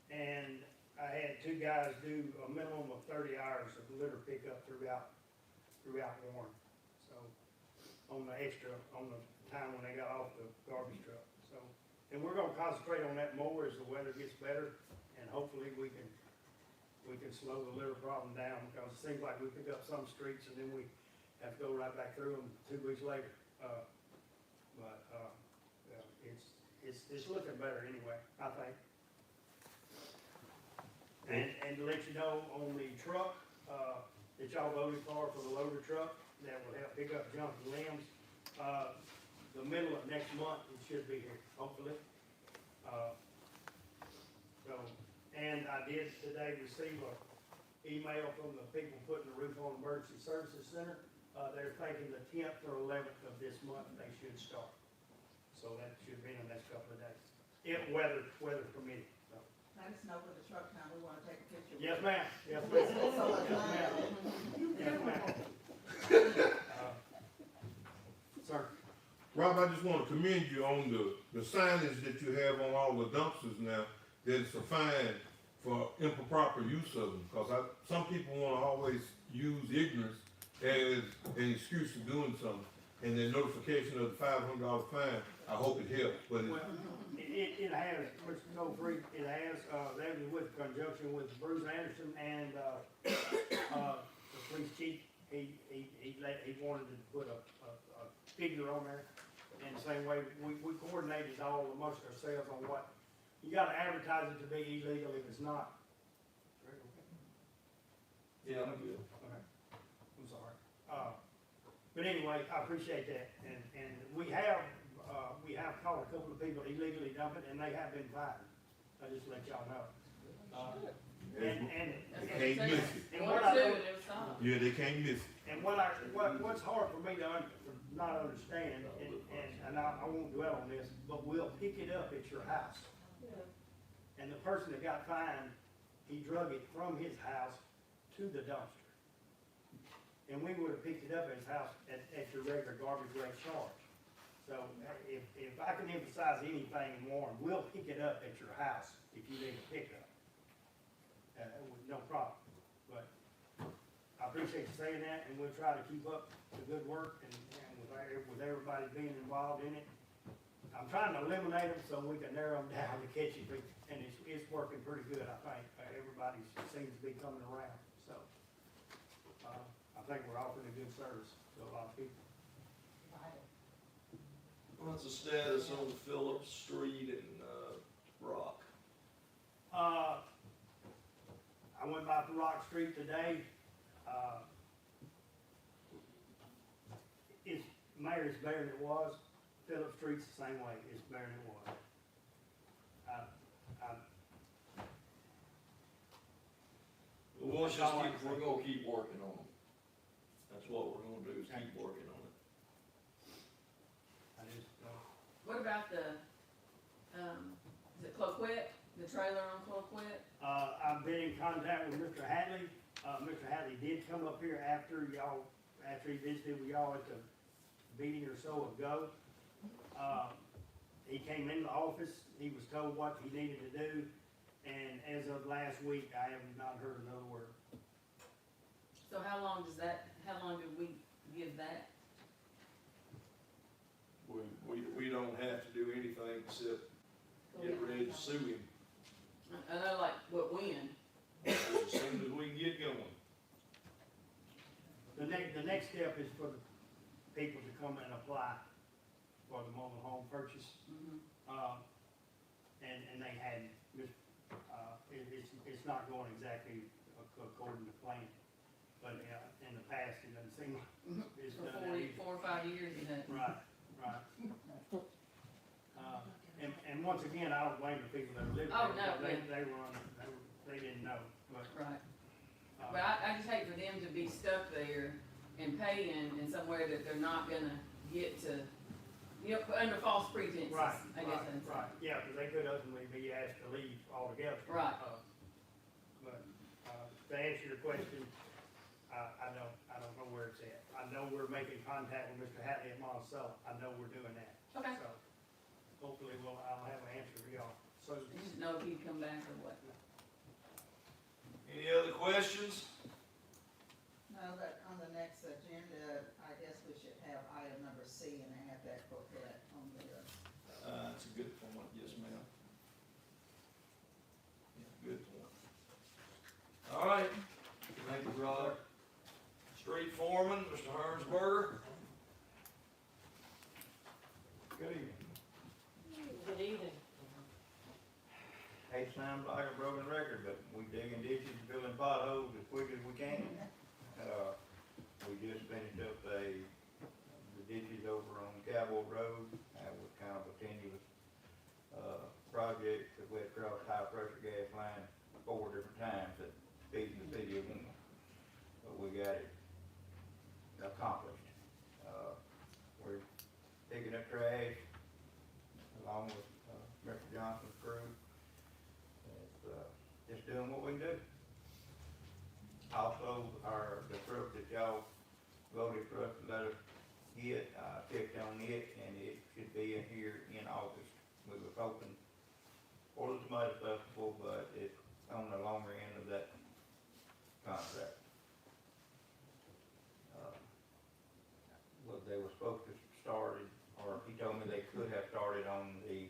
And I had 2 guys do a minimum of 30 hours of litter pickup throughout Warren. So, on the time when they got off the garbage truck. So, and we're gonna concentrate on that more as the weather gets better, and hopefully we can slow the litter problem down, because it seems like we pick up some streets and then we have to go right back through them 2 weeks later. It's looking better anyway, I think. And to let you know, on the truck, that y'all voted for the loader truck, that will help pick up junk and limbs, the middle of next month, it should be here, hopefully. And I did today receive an email from the people putting the roof on Emergency Services Center. they're thinking the 10th or 11th of this month they should start. So that should be in the next couple of days, if weather permitting, so. Let us know when the truck comes, we wanna take a picture. Yes, ma'am, yes, ma'am. So much Yes, money. ma'am. Yes, ma'am. Sir? Rob, I just wanna commend you on the signage that you have on all the dumpsters now, that it's a fine for improper use of them, cause some people wanna always use ignorance as an excuse for doing something. And the notification of the $500 fine, I hope it helps, but Well, it has, Mr. Goldfried, it has, that was with conjunction with Bruce Anderson and, the police chief. He wanted to put a figure on there. And the same way, we coordinated all amongst ourselves on what, you gotta advertise it to be illegal if it's not. Yeah, I'm good. Okay. I'm sorry. But anyway, I appreciate that, and we have caught a couple of people illegally dumping, and they have been fined. I just let y'all know. And they can't miss it. and what I do, Yeah, they can't miss it. and what's hard for me to not understand, and I won't dwell on this, but we'll pick it up at your house. And the person that got fined, he drug it from his house to the dumpster. And we would have picked it up at his house at your regular garbage rate charge. So if I can emphasize anything in Warren, we'll pick it up at your house if you need a pickup. No problem. But I appreciate you saying that, and we'll try to keep up the good work and with everybody being involved in it. I'm trying to eliminate them so we can narrow them down to catch it, and it's working pretty good, I think. Everybody seems to be coming around, so. I think we're offering a good service to a lot of people. What's the status on Phillips Street and, Rock? I went by Rock Street today. It's, Mayor, it's better than it was. Phillips Street's the same way, it's better than it was. We're gonna keep working on them. That's what we're gonna do, is keep working on it. I just, What about is it Cloquet, the trailer on Cloquet? I've been in contact with Mr. Hadley. Mr. Hadley did come up here after he visited with y'all at the meeting or so ago. He came in the office, he was told what he needed to do, and as of last week, I have not heard another word. So how long do we give that? We don't have to do anything except get ready to sue him I know, like, when? as soon as we can get going. The next step is for the people to come and apply for the mobile home purchase. And they hadn't, it's not going exactly according to plan. But, in the past, it doesn't seem like it's For done that easy. 4 or 5 years, it hasn't. Right. And once again, I don't blame the people that live there. Oh, no, They didn't know, but. Right. But I just hate for them to be stuck there and paying in somewhere that they're not gonna get to, under false pretenses. Right, I guess that's. right, yeah, because they could ultimately be asked to leave altogether. Right. But, to answer your question, I don't know where it's at. I know we're making contact with Mr. Hatley at Monticello. I know we're doing that. Okay. So, hopefully I'll have an answer for y'all. So, You just know if he'd come back or what. Any other questions? No, but on the next agenda, I guess we should have item number C and have that Cloquet on there. That's a good point, yes, ma'am. Yeah, good point. All right, thank you, Rod. Street foreman, Mr. Hernsberger. Good evening. Good evening. Hate to sound like a broken record, but we digging ditches, filling potholes as quick as we can. We just finished up the ditches over on Cowboy Road. That was kind of a tenuous, project that went across high pressure gas line 4 different times that feeds the city of Warren. But we got it accomplished. picking up trash, along with, Mr. Johnson's crew. It's, just doing what we do. Also, the truck that y'all voted for us to let us get, checked on it, and it should be in here in August. We were hoping for the Tomato Festival, but it's on the longer end of that contract. Well, they were supposed to start it, or he told me they could have started on the,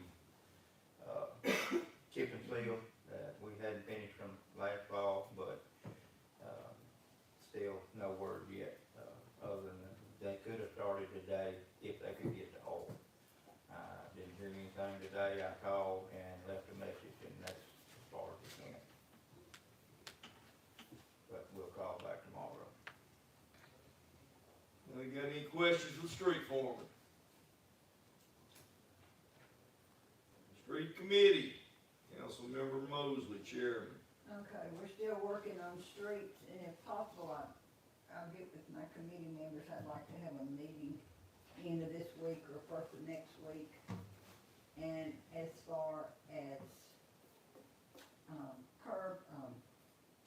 chip and seal that we hadn't finished from last fall, but, still no word yet, other than they could have started today if they could get the oil. Didn't hear anything today. I called and left a message, and that's as far as it went. But we'll call back tomorrow. Now, you got any questions with street foreman? Street committee, Councilmember Mosley, chairman. Okay, we're still working on streets, and if possible, I'll get with my committee members. I'd like to have a meeting end of this week or first of next week. And as far as,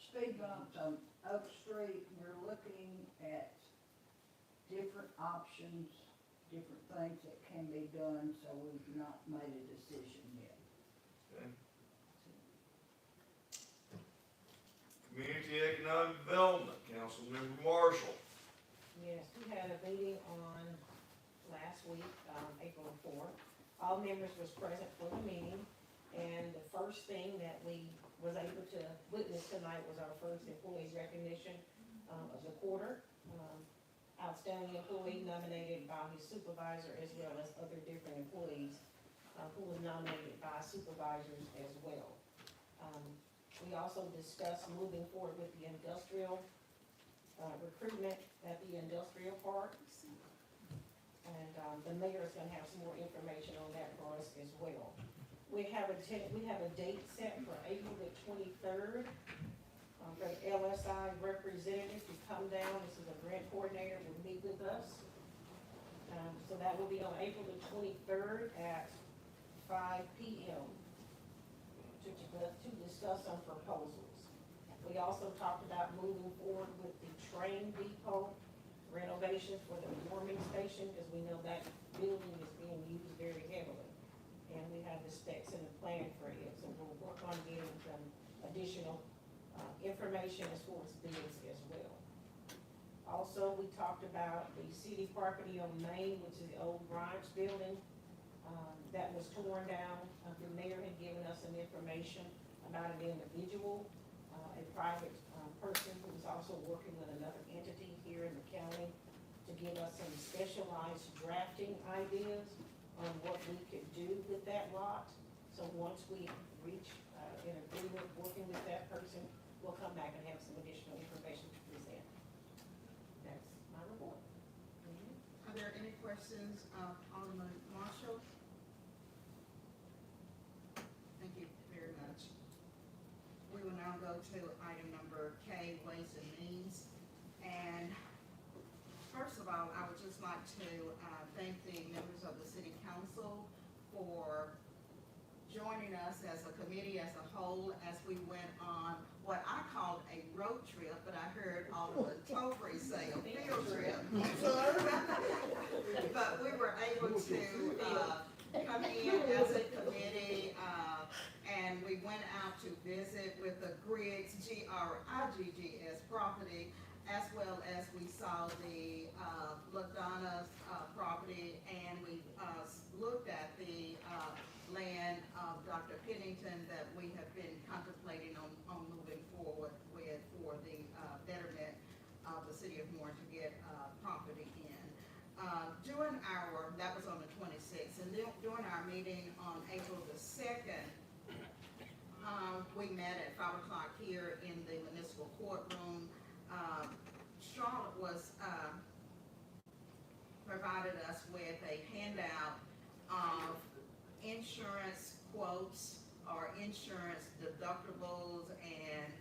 speed bumps on Oak Street, we're looking at different options, different things that can be done, so we've not made a decision yet. Okay. Community Economic Development, Councilmember Marshall. Yes, we had a meeting on last week, April 4th. All members was present for the meeting, and the first thing that we was able to witness tonight was our first employees recognition of the quarter. Outstanding employee nominated by his supervisor as well as other different employees who were nominated by supervisors as well. We also discussed moving forward with the industrial recruitment at the industrial park. And the mayor is gonna have some more information on that for us as well. We have a date set for April the 23rd for the LSI representative to come down. This is a grant coordinator, will meet with us. So that will be on April the 23rd at 5 p.m. to discuss some proposals. We also talked about moving forward with the train depot renovation for the warming station, because we know that building is being used very heavily. And we have the specs and the plan for it, so we'll work on getting some additional information as far as bids as well. Also, we talked about the city property on Main, which is the old Grimes building, that was torn down. The mayor had given us some information about an individual, a private person who was also working with another entity here in the county to give us some specialized drafting ideas on what we could do with that lot. So once we reach an agreement working with that person, we'll come back and have some additional information to present. That's my report. Are there any questions of Alderman Marshall? Thank you very much. We will now go to item number K, Ways and Means. And first of all, I would just like to thank the members of the city council for joining us as a committee as a whole as we went on what I called a road trip, but I heard Alderman Topri say a field trip. But we were able to come in as a committee, and we went out to visit with the Griggs, Griggs property, as well as we saw the LaDonna's property, and we looked at the land of Dr. Pennington that we have been contemplating on moving forward with for the betterment of the city of Warren to get property in. That was on the 26th, and then during our meeting on April the 2nd, we met at 5 o'clock here in the municipal courtroom. Charlotte was provided us with a handout of insurance quotes or insurance deductibles and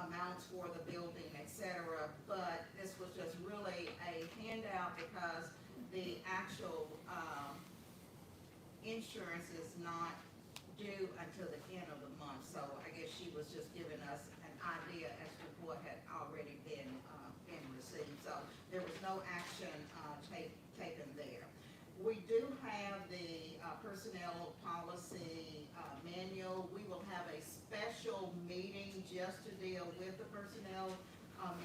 amounts for the building, etc. But this was just really a handout because the actual insurance is not due until the end of the month, so I guess she was just giving us an idea as to what had already been received, so there was no action, taken there. We do have the, personnel policy, manual. We will have a special meeting just to deal with the personnel,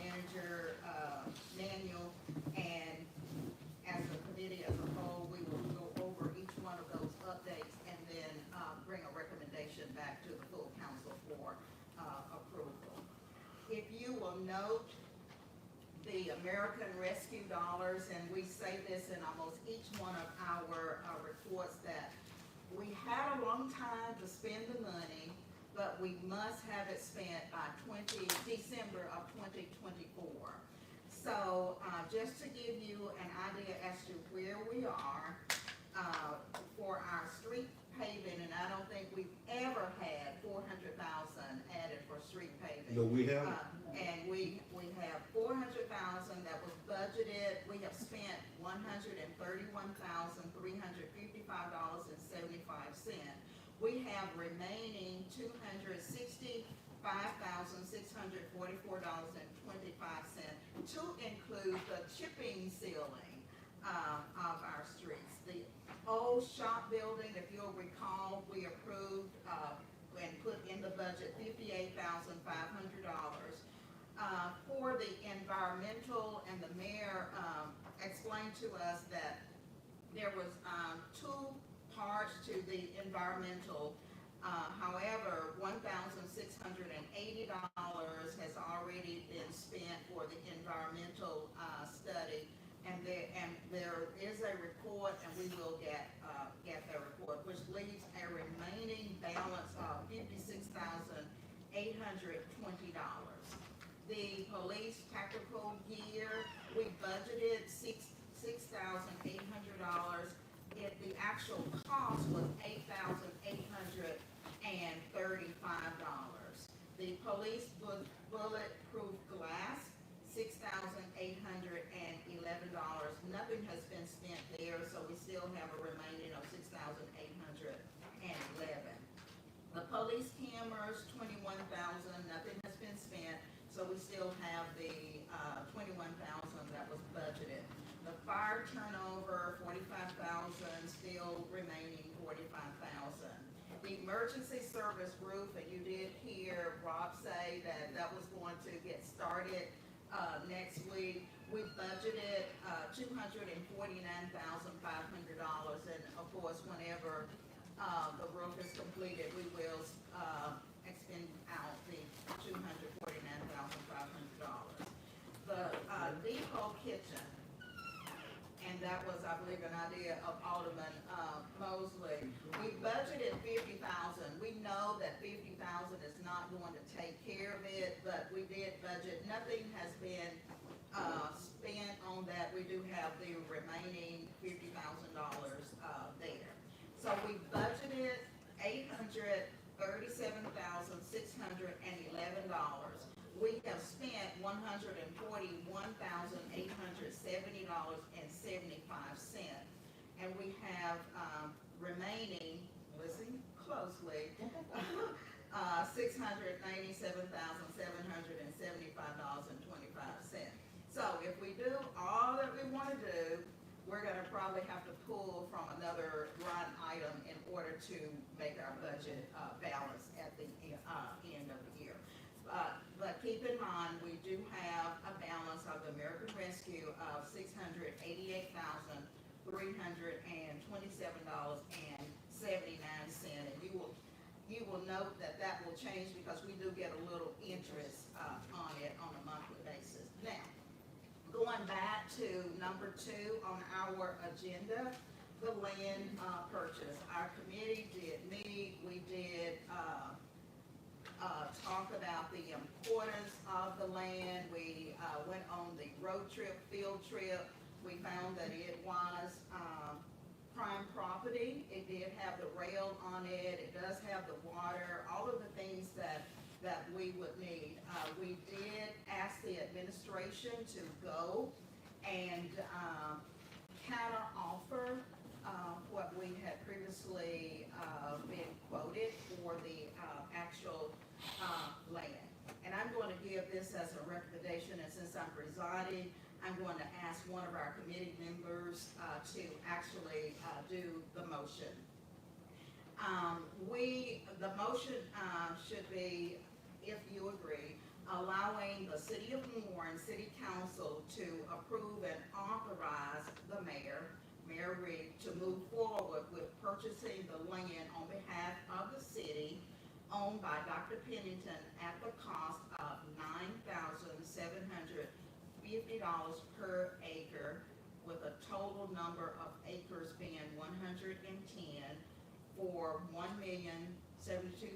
manager, manual, and as a committee as a whole, we will go over each one of those updates and then, bring a recommendation back to the full council for, approval. If you will note, the American Rescue Dollars, and we say this in almost each one of our, reports, that we had a long time to spend the money, but we must have it spent by December of 2024. So, just to give you an idea as to where we are, for our street paving, and I don't think we've ever had 400,000 added for street paving. No, we haven't. And we have 400,000 that was budgeted. We have spent $131,355.75. We have remaining $265,644.25 to include the chipping sealing, of our streets. The old shop building, if you'll recall, we approved, and put in the budget $58,500. For the environmental, and the mayor, explained to us that there was, two parts to the environmental. However, $1,680 has already been spent for the environmental, study. And there is a report, and we will get that report, which leaves a remaining balance of $56,820. The police tactical gear, we budgeted $6,800. The actual cost was $8,835. The police bulletproof glass, $6,811. Nothing has been spent there, so we still have a remaining of $6,811. The police cameras, $21,000. Nothing has been spent, so we still have the $21,000 that was budgeted. The fire turnover, $45,000, still remaining $45,000. The emergency service roof, and you did hear Rob say that that was going to get started next week. We budgeted $249,500, and of course, whenever the roof is completed, we will expend out the $249,500. The depot kitchen, and that was, I believe, an idea of Alderman Mosley. We budgeted $50,000. We know that $50,000 is not going to take care of it, but we did budget. Nothing has been spent on that. We do have the remaining $50,000 there. So we budgeted $837,611. We have spent $141,870.75. And we have remaining, listen closely, $697,775.25. So if we do all that we want to do, we're gonna probably have to pull from another line item in order to make our budget balance at the end of the year. But keep in mind, we do have a balance of the American Rescue of $688,327.79, and you will note that that will change because we do get a little interest on it on a monthly basis. Now, going back to number 2 on our agenda, the land purchase. Our committee did meet. We did talk about the importance of the land. We went on the road trip, field trip. We found that it was prime property. It did have the rail on it. It does have the water, all of the things that we would need. We did ask the administration to go and counter offer what we had previously previously, been quoted for the, actual, land. And I'm going to give this as a recommendation, and since I'm presiding, I'm going to ask one of our committee members, to actually, do the motion. The motion, should be, if you agree, allowing the City of Warren City Council to approve and authorize the mayor, Mayor Reed, to move forward with purchasing the land on behalf of the city owned by Dr. Pennington at the cost of $9,750 per acre, with a total number of acres being 110, for $1,072,500.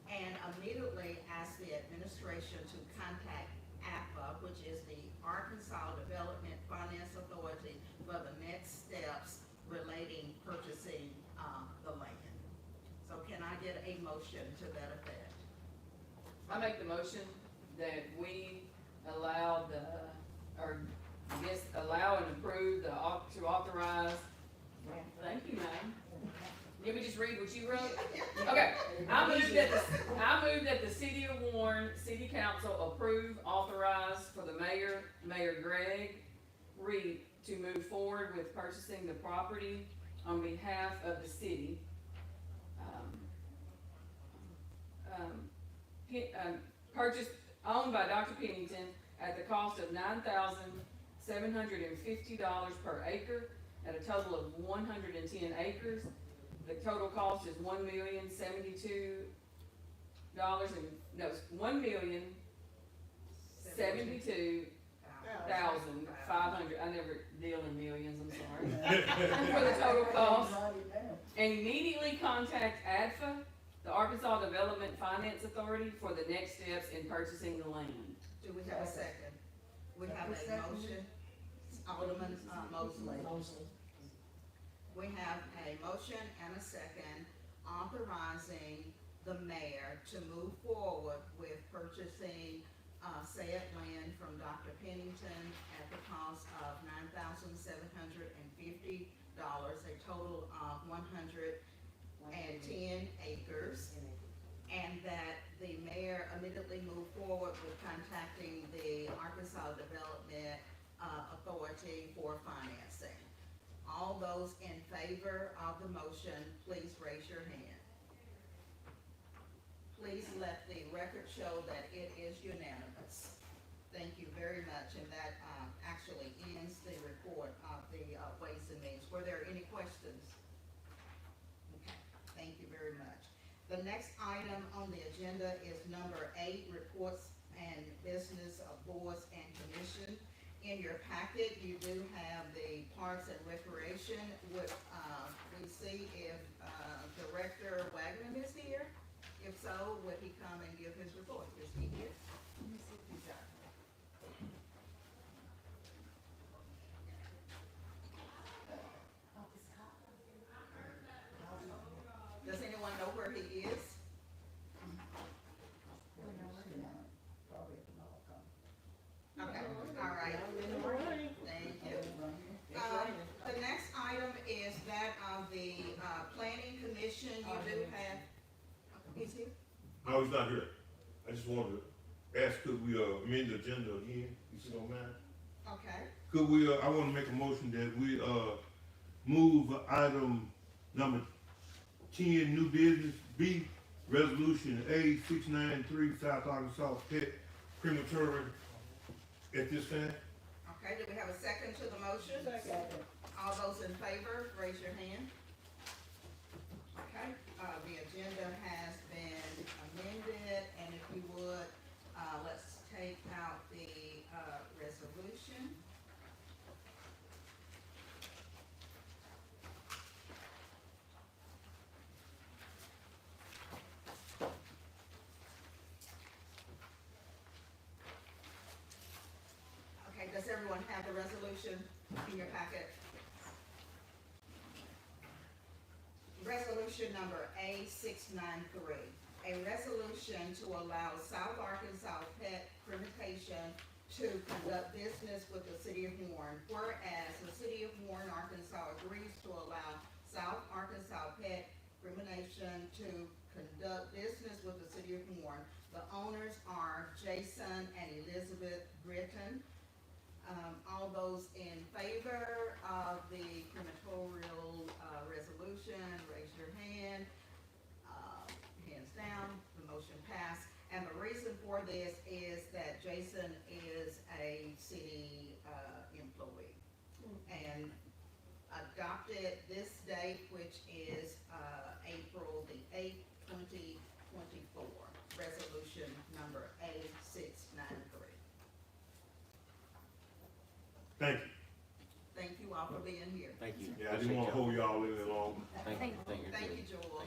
And immediately ask the administration to contact APA, which is the Arkansas Development Finance Authority, for the next steps relating purchasing, the land. So can I get a motion to that effect? I make the motion that we allow allow and approve to authorize. Thank you, ma'am. Let me just read what you wrote. Okay, I move that the City of Warren City Council approve, authorize for the mayor, Mayor Greg Reed, to move forward with purchasing the property on behalf of the city. Purchased, owned by Dr. Pennington at the cost of $9,750 per acre, at a total of 110 acres. The total cost is $1,072,500. I never deal in millions, I'm sorry. For the total cost. And immediately contact ADFA, the Arkansas Development Finance Authority, for the next steps in purchasing the land. Do we have a second? We have a motion, Alderman, Mosley. We have a motion and a second authorizing the mayor to move forward with purchasing, said land from Dr. Pennington at the cost of $9,750, a total of 110 acres. And that the mayor immediately move forward with contacting the Arkansas Development, Authority for financing. All those in favor of the motion, please raise your hand. Please let the record show that it is unanimous. Thank you very much, and that, actually ends the report of the, Ways and Means. Were there any questions? Okay, thank you very much. The next item on the agenda is number 8, reports and business of boards and commission. In your packet, you do have the Parks and Recreation. Would, we see if, Director Wagner is here? If so, would he come and give his report? Is he here? Let me see if he's out. Does anyone know where he is? Okay, all right. Thank you. The next item is that of the, Planning Commission. You do have, he's here? No, he's not here. I just wanted to ask, could we amend the agenda again, if you don't mind? Okay. Could we, I wanna make a motion that we, move item number 10, new business, B, resolution A 693, South Arkansas Pet Crematory at this time. Okay, do we have a second to the motion? Second. All those in favor, raise your hand. Okay, the agenda has been amended, and if you would, let's take out the, resolution. Okay, does everyone have the resolution in your packet? Resolution number A 693, a resolution to allow South Arkansas Pet Cremation to conduct business with the city of Warren. Whereas the city of Warren, Arkansas agrees to allow South Arkansas Pet Discrimination to conduct business with the city of Warren. The owners are Jason and Elizabeth Britton. All those in favor of the crematorial, resolution, raise your hand. Hands down, the motion passed. And the reason for this is that Jason is a city, employee. And adopted this date, which is, April the 8th, 2024, resolution number A693. Thank you. Thank you all for being here. Thank you. Yeah, I didn't wanna hold y'all any longer. Thank you. Thank you, Joel.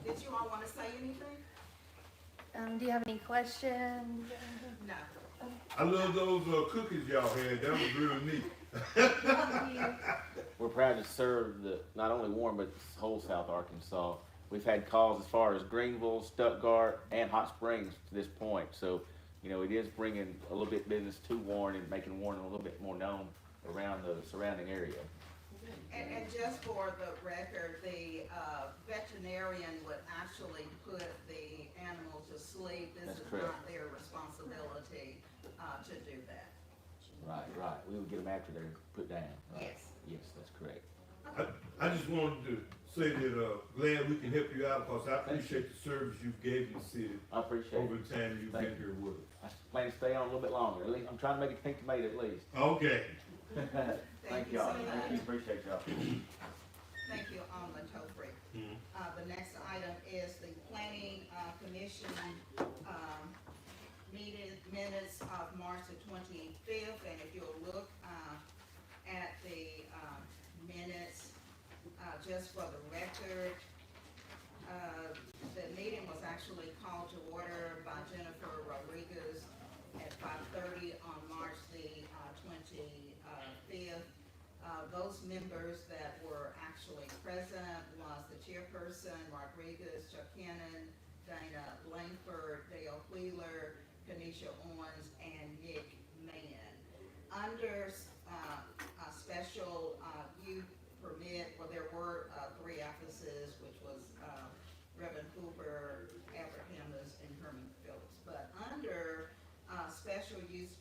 Did you all wanna say anything? Do you have any questions? No. I love those, cookies y'all had, that was real neat. We're proud to serve not only Warren, but whole South Arkansas. We've had calls as far as Greenville, Stuttgart, and Hot Springs to this point. So, it is bringing a little bit business to Warren and making Warren a little bit more known around the surrounding area. And just for the record, the veterinarian would actually put the animal to sleep. This That's is correct. not their responsibility to do that. Right. We would get them after they're put down. Right? Yes. Yes, that's correct. I just wanted to say that, glad we can help you out, because I appreciate the service you've given the city I appreciate over it. the time you've Thank been here with us. I plan to stay on a little bit longer. At least I'm trying to make it pink tomato at least. Okay. Thank you y'all. so Thank you. much. Appreciate y'all. Thank you, Alderman Topri. Mhm. The next item is the planning, commission, minutes of March the 25th, and if you'll look, at the, minutes, just for the record, the meeting was actually called to order by Jennifer Rodriguez at 5:30 on March the, 25th. Those members that were actually present was the chairperson, Rodriguez, Chuck Cannon, Dana Langford, Dale Wheeler, Kenesha Owens, and Nick Mann. Under, a special, youth permit, well, there were, 3 offices, which was, Reverend Cooper, Albert Hammers, and Herman Phillips. But under, special use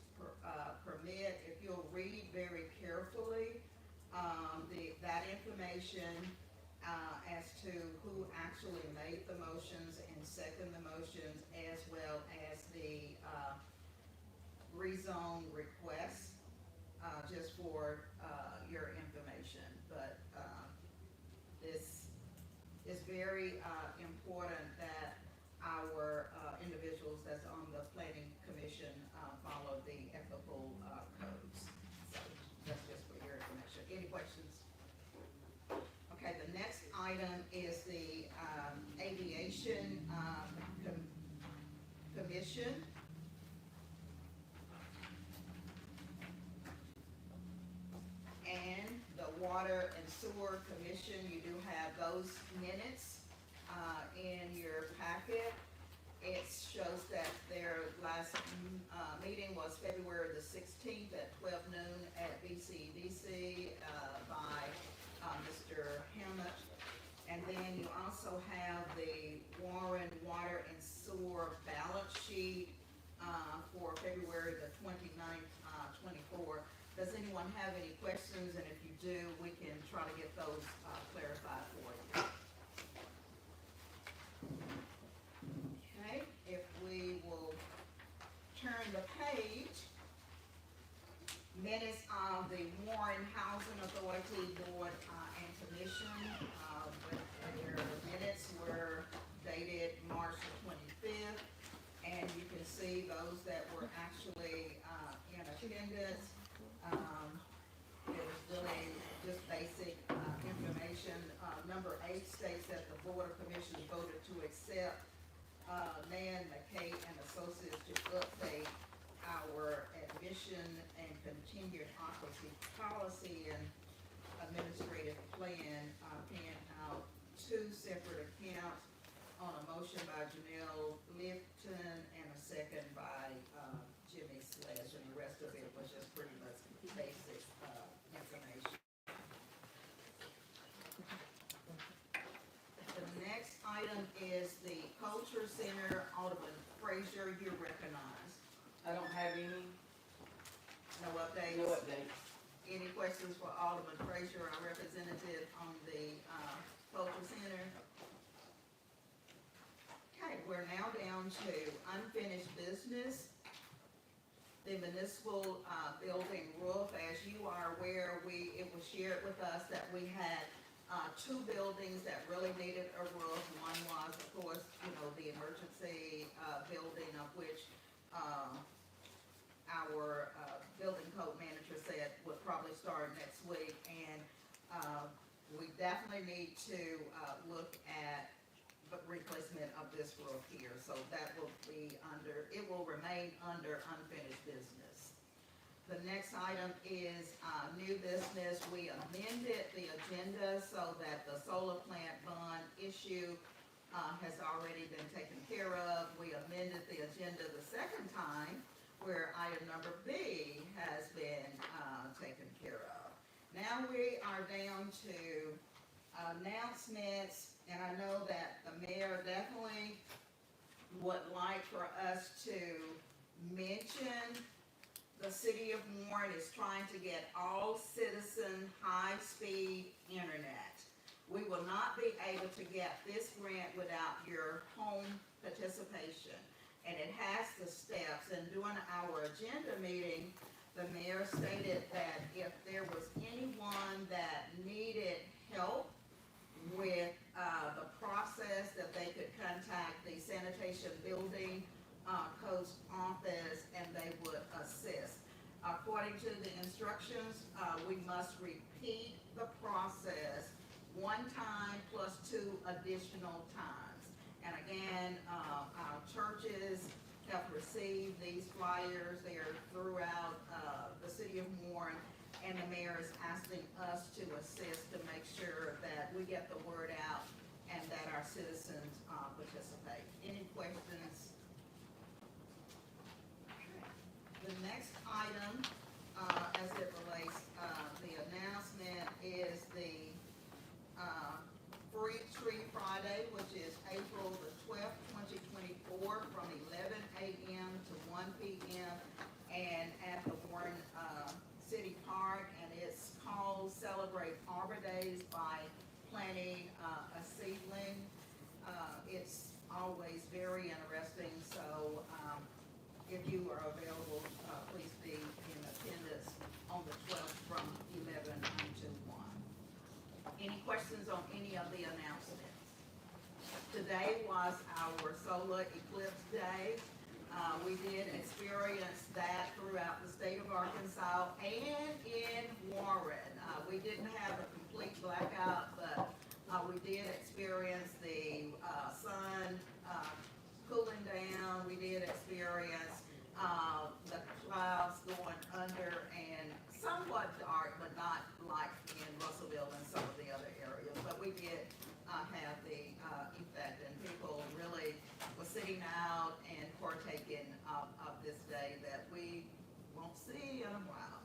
permit, if you'll read very carefully, that information, as to who actually made the motions and seconded the motions, as well as the, rezone request, just for, your information. But, this is very, important that our, individuals that's on the planning commission, follow the ethical, codes. So, that's just for your information. Any questions? Okay, the next item is the, aviation, commission. And the water and sewer commission, you do have those minutes, in your packet. It shows that their last, meeting was February the 16th at 12 noon at BCDC, by, Mr. Hammett. And then you also have the Warren Water and Sewer balance sheet, for February the 29th, 24. Does anyone have any questions? And if you do, we can try to get those, clarified for you. Okay, if we will turn the page, minutes of the Warren Housing Authority Board, and Commission, their minutes were dated March the 25th, and you can see those that were actually, in attendance. It was really just basic, information. Number 8 states that the Board of Commissioners voted to accept, Nan McKay and Associates to update our admission and continued occupancy policy and administrative plan, paying out 2 separate accounts on a motion by Janelle Lipton and a second by, Jimmy Sledge, and the rest of it was just pretty much basic, information. The next item is the Culture Center. Alderman Frazier, you're recognized. I don't have any, No updates? no updates. Any questions for Alderman Frazier, our representative on the, Culture Center? Okay, we're now down to unfinished business. The municipal, building roof, as you are aware, it was shared with us that we had, two buildings that really needed a roof. One was, of course, the emergency, building, of which, our, building code manager said would probably start next week. And, we definitely need to, look at the replacement of this roof here. So that will be it will remain under unfinished business. The next item is, new business. We amended the agenda so that the solar plant bond issue, has already been taken care of. We amended the agenda the second time, where item number B has been, taken care of. Now we are down to announcements, and I know that the mayor definitely would like for us to mention the city of Warren is trying to get all citizen high-speed internet. We will not be able to get this grant without your home participation, and it has the steps. And during our agenda meeting, the mayor stated that if there was anyone that needed help with, the process, that they could contact the sanitation building, codes office, and they would assist. According to the instructions, we must repeat the process one time plus 2 additional times. And again, our churches have received these flyers. They are throughout, the city of Warren, and the mayor is asking us to assist to make sure that we get the word out and that our citizens, participate. Any questions? The next item, as it relates, the announcement is the, Free Tree Friday, which is April the 12th, 2024, from 11 a.m. to 1 p.m. and at the Warren, City Park, and it's called Celebrate Arbor Days by planting, a seedling. It's always very interesting, so, if you are available, please be in attendance on the 12th from 11 to 1. Any questions on any of the announcements? Today was our solar eclipse day. We did experience that throughout the state of Arkansas and in Warren. We didn't have a complete blackout, but we did experience the sun cooling down. We did experience the clouds going under and somewhat dark, but not like in Russellville and some of the other areas. But we did have the effect, and people really were sitting out and partaking of this day that we won't see in a while.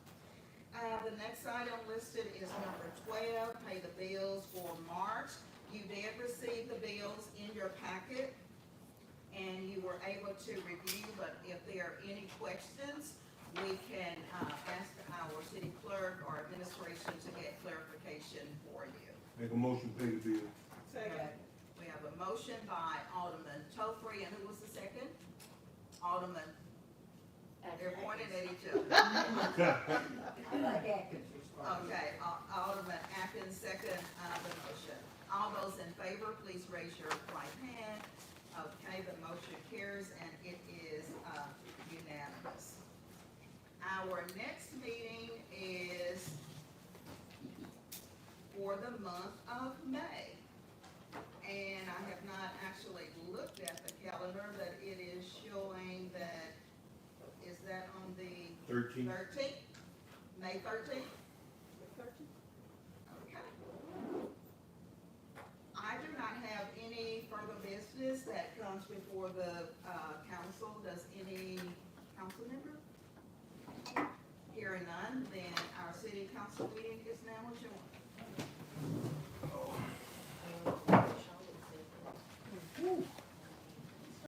The next item listed is number 12, pay the bills for March. You did receive the bills in your packet, and you were able to review, but if there are any questions, we can ask our city clerk or administration to get clarification for you. Make a motion, pay the bill. Second. We have a motion by Alderman Topher, and who was the second? Alderman. They're pointing at each other. I like Atkins response. Okay, Alderman Atkins, second, the motion. All those in favor, please raise your right hand. Okay, the motion carries, and it is, unanimous. Our next meeting is for the month of May. And I have not actually looked at the calendar, but it is showing that, is that on the 13th. 13th? May 13th? Okay. I do not have any further business that comes before the, council, does any council member? Hearing none, then our city council meeting is now adjourned.